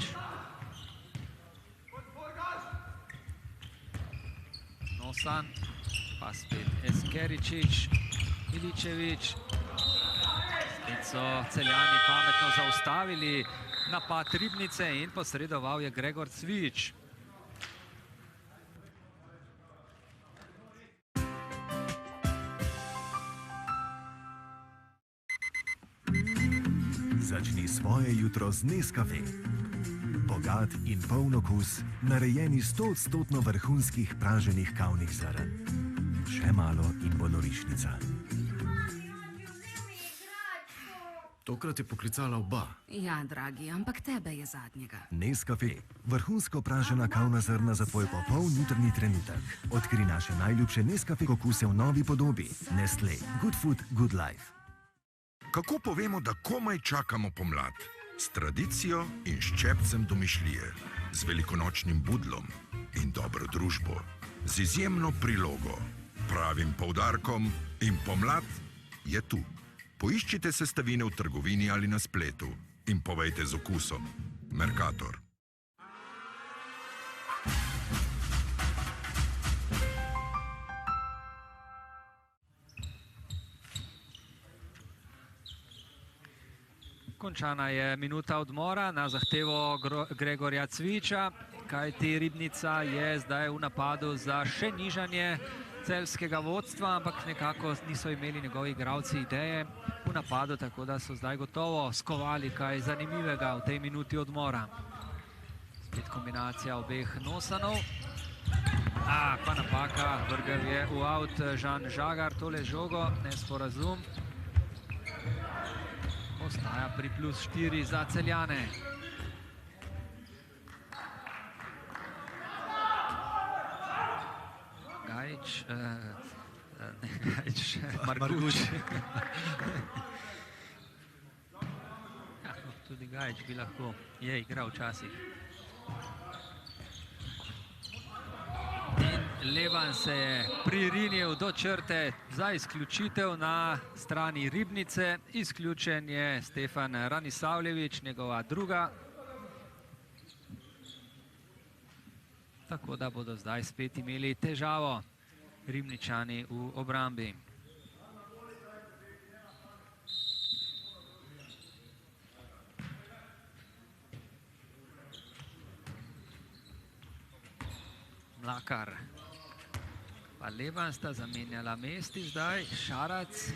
Nosan, pa spet Eskeričić, Miličević. Spet so Celjani pametno zaustavili napad Ribnice in posredoval je Gregor Cvijić. Začni svoje jutro z Nescafé. Bogat in poln okus, narejeni 100% vrhunskih praženih kavnih zrn. Še malo in bo norišnica. Tokrat je poklicala oba. Ja, dragi, ampak tebe je zadnjega. Nescafé, vrhunsko pražena kavna zrna za tvoj popoln jutrni trenutek. Odkri naše najljubše Nescafé okuse v novi podobi. Nestlé, good food, good life. Kako povemo, da komaj čakamo pomlad? S tradicijo in ščepcem domišljije, z velikonočnim budlom in dobro družbo, z izjemno prilogo, pravim poudarkom in pomlad je tu. Poiščite sestavine v trgovini ali na spletu in povejte z okusom. Mercator. Končana je minuta odmora na zahtevo Gregorja Cviča, kajti Ribnica je zdaj v napadu za še nižanje celjskega vodstva, ampak nekako niso imeli njegovi igralci ideje v napadu, tako da so zdaj gotovo skovali kaj zanimivega v tej minuti odmora. Spet kombinacija obeh Nosanov. Pa napaka, vrgel je v out Žan Žagar tole žogo, nesporazum. Ostaja pri +4 za Celjane. Marguč. Tudi Gajič bi lahko je igral včasih. In Levan se je pririnil do črte za izključitev na strani Ribnice. Izključen je Stefan Ranisavljević, njegova druga. Tako da bodo zdaj spet imeli težavo Ribničani v obrambi. Mlakar pa Levan sta zamenjala mesti zdaj. Šarac,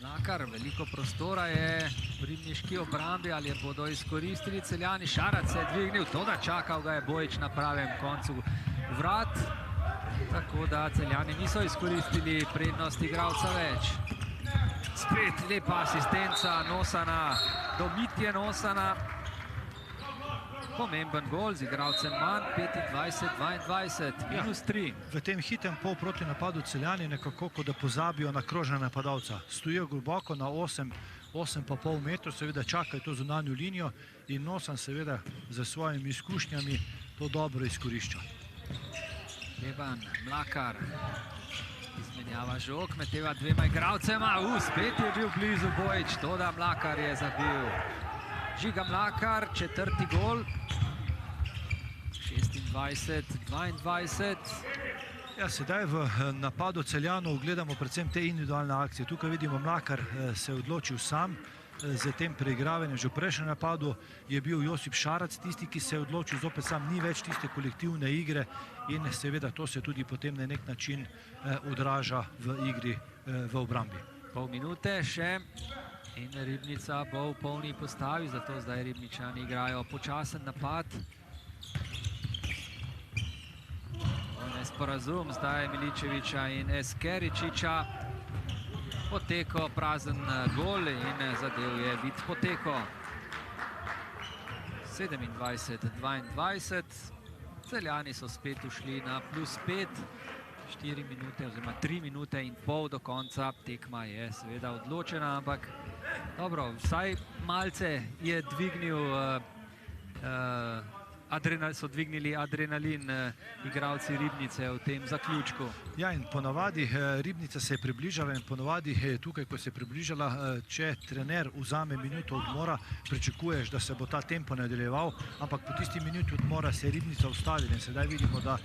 Mlakar, veliko prostora je v ribniški obrambi, ali bodo izkoristili Celjani. Šarac se je dvignil, toda čakal ga je Bojič na pravem koncu vrat. Tako da Celjani niso izkoristili prednost igralca več. Spet lepa asistenca Nosana do Mitje Nosana. Pomemben gol z igralcem manj, 25-22, -3. V tem hitem polproti napadu Celjani nekako, kot da pozabijo na krožna napadalca. Stojijo globoko na 8,5 metrov, seveda čakajo to zunanjo linijo in Nosan seveda za svojimi izkušnjami to dobro izkorišča. Levan, Mlakar, izmenjava žog med tega dvema igralcema. Spet je bil blizu Bojič, toda Mlakar je zabil. Žiga Mlakar, 4. gol. 26-22. Ja, sedaj v napadu Celjanov gledamo predvsem te individualne akcije. Tukaj vidimo, Mlakar se je odločil sam z tem preigravanjem. Že v prejšnjem napadu je bil Josip Šarac tisti, ki se je odločil zopet sam. Ni več tiste kolektivne igre in seveda to se tudi potem na nek način odraža v igri v obrambi. Pol minute še in Ribnica bo v polni postavi, zato zdaj Ribničani igrajo počasen napad. Nesporazum zdaj Miličeviča in Eskeričiča. Poteko, prazen gol in zadev je Vid Poteko. 27-22. Celjani so spet ušli na +5. 4 minute oziroma 3 minute in pol do konca. Tekma je seveda odločena, ampak dobro, vsaj malce je dvignil so dvignili adrenalin igralci Ribnice v tem zaključku. Ja, in ponovadi Ribnica se je približala in ponovadi tukaj, ko se je približala, če trener vzame minuto odmora, pričakuješ, da se bo ta tempo nadaljeval, ampak po tisti minuti odmora se je Ribnica ustavila in sedaj vidimo, da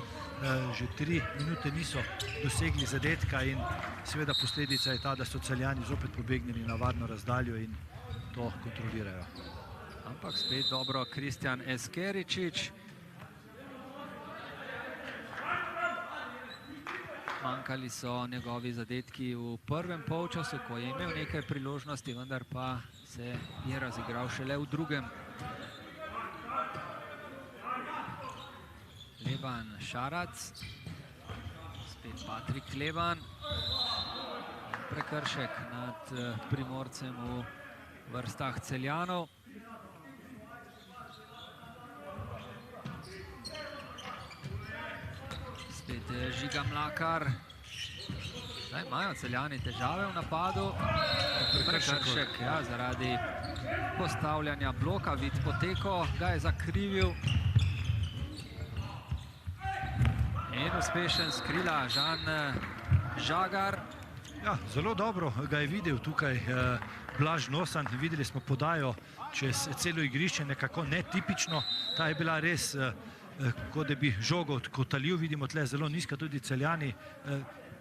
že 3 minute niso dosegli zadetka in seveda posledica je ta, da so Celjani zopet pobegnili na varno razdaljo in to kontrolirajo. Ampak spet dobro Kristjan Eskeričič. Manjkali so njegovi zadetki v prvem polčasu, ko je imel nekaj priložnosti, vendar pa se je razigral šele v drugem. Levan, Šarac. Spet Patrik Levan. Prekršek nad Primorcem v vrstah Celjanov. Spet Žiga Mlakar. Zdaj imajo Celjani težave v napadu. Prekršek, ja, zaradi postavljanja bloka. Vid Poteko ga je zakrivil. In uspešen s krila Žan Žagar. Ja, zelo dobro ga je videl tukaj Blaž Nosan. Videli smo podajo čez celo igrišče, nekako netipično. Ta je bila res, kot da bi žogo odkotalil. Vidimo tle zelo nizka, tudi Celjani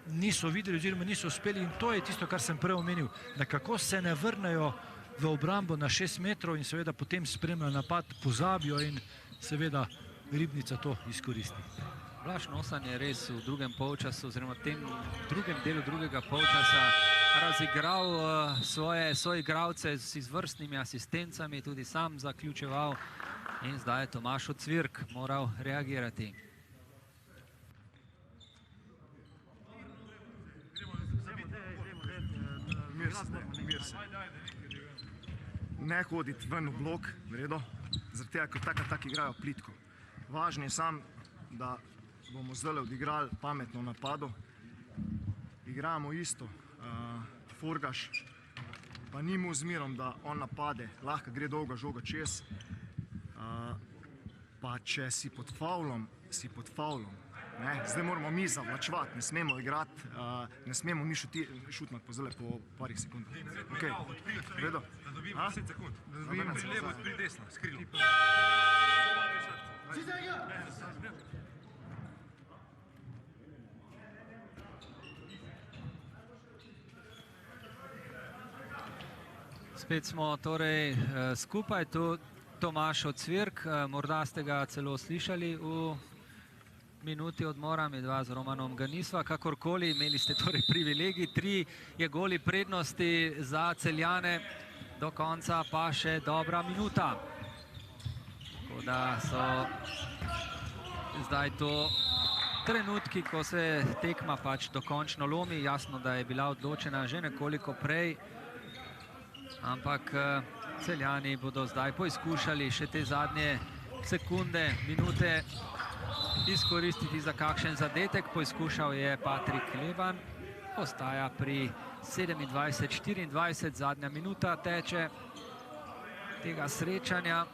niso videli oziroma niso uspeli. In to je tisto, kar sem prej omenil. Nekako se ne vrnejo v obrambo na 6 metrov in seveda potem spremljajo napad, pozabijo in seveda Ribnica to izkoristi. Blaž Nosan je res v drugem polčasu, oziroma v tem drugem delu drugega polčasa razigral svoje soigralce z izvrstnimi asistencami, tudi sam zaključeval in zdaj je Tomaž Ocvirk moral reagirati. Ne hoditi ven v blok, v redu, zaradi tega, ker tako igrajo plitko. Važno je sam, da bomo zdaj odigrali pametno napadu. Igramo isto, Forgaš pa ni mu zmerom, da on napade, lahko gre dolga žoga čez. Pa če si pod favlom, si pod favlom. Zdaj moramo mi zavlačevati, ne smemo igrati, ne smemo mi šutmati po zdaj po parih sekundah. Ok, v redu? Da dobimo 10 sekund. Da dobimo pri levo, pri desno, skrilo. Spet smo torej skupaj, tu Tomaž Ocvirk, morda ste ga celo slišali v minuti odmora, midva z Romanom ga nisva, kakorkoli, imeli ste torej privilegij, 3 je goli prednosti za Celjane, do konca pa še dobra minuta. Tako da so zdaj to trenutki, ko se tekma pač dokončno lomi, jasno, da je bila odločena že nekoliko prej, ampak Celjani bodo zdaj poizkušali še te zadnje sekunde, minute izkoristiti za kakšen zadetek. Poizkušal je Patrik Leban, ostaja pri 27-24, zadnja minuta teče tega srečanja.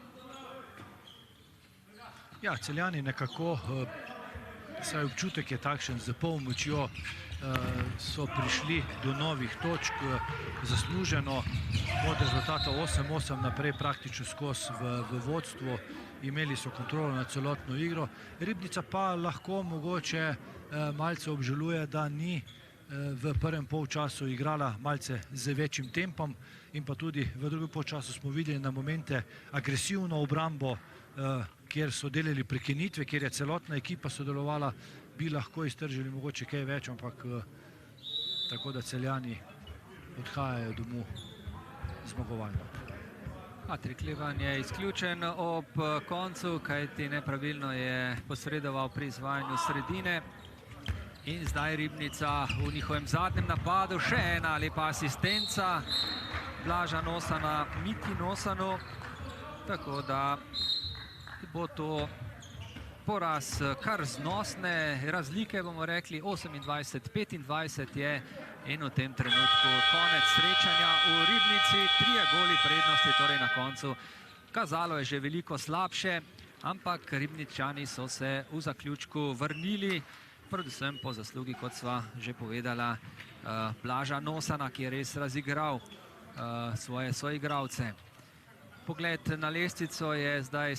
Ja, Celjani nekako, saj občutek je takšen, z polnočjo so prišli do novih točk, zasluženo od rezultata 8-8 naprej praktično skozi v vodstvu, imeli so kontrolo nad celotno igro. Ribnica pa lahko mogoče malce obžaluje, da ni v prvem polčasu igrala malce z večjim tempom in pa tudi v drugem polčasu smo videli na momente agresivno obrambo, kjer so delali prekinitve, kjer je celotna ekipa sodelovala, bi lahko iztržili mogoče kaj več, ampak tako da Celjani odhajajo domov zmagovalno. Patrik Leban je izključen ob koncu, kajti nepravilno je posredoval pri izvajanju sredine. In zdaj Ribnica v njihovem zadnjem napadu, še ena lepa asistenca Blaža Nosana Miti Nosanu, tako da bo to poraz kar znosne razlike, bomo rekli, 28-25 je in v tem trenutku konec srečanja v Ribnici, 3 goli prednosti, torej na koncu. Kazalo je že veliko slabše, ampak Ribničani so se v zaključku vrnili, predvsem po zaslugi, kot sva že povedala, Blaža Nosana, ki je res razigral svoje soigralce. Pogled na lestvico je zdaj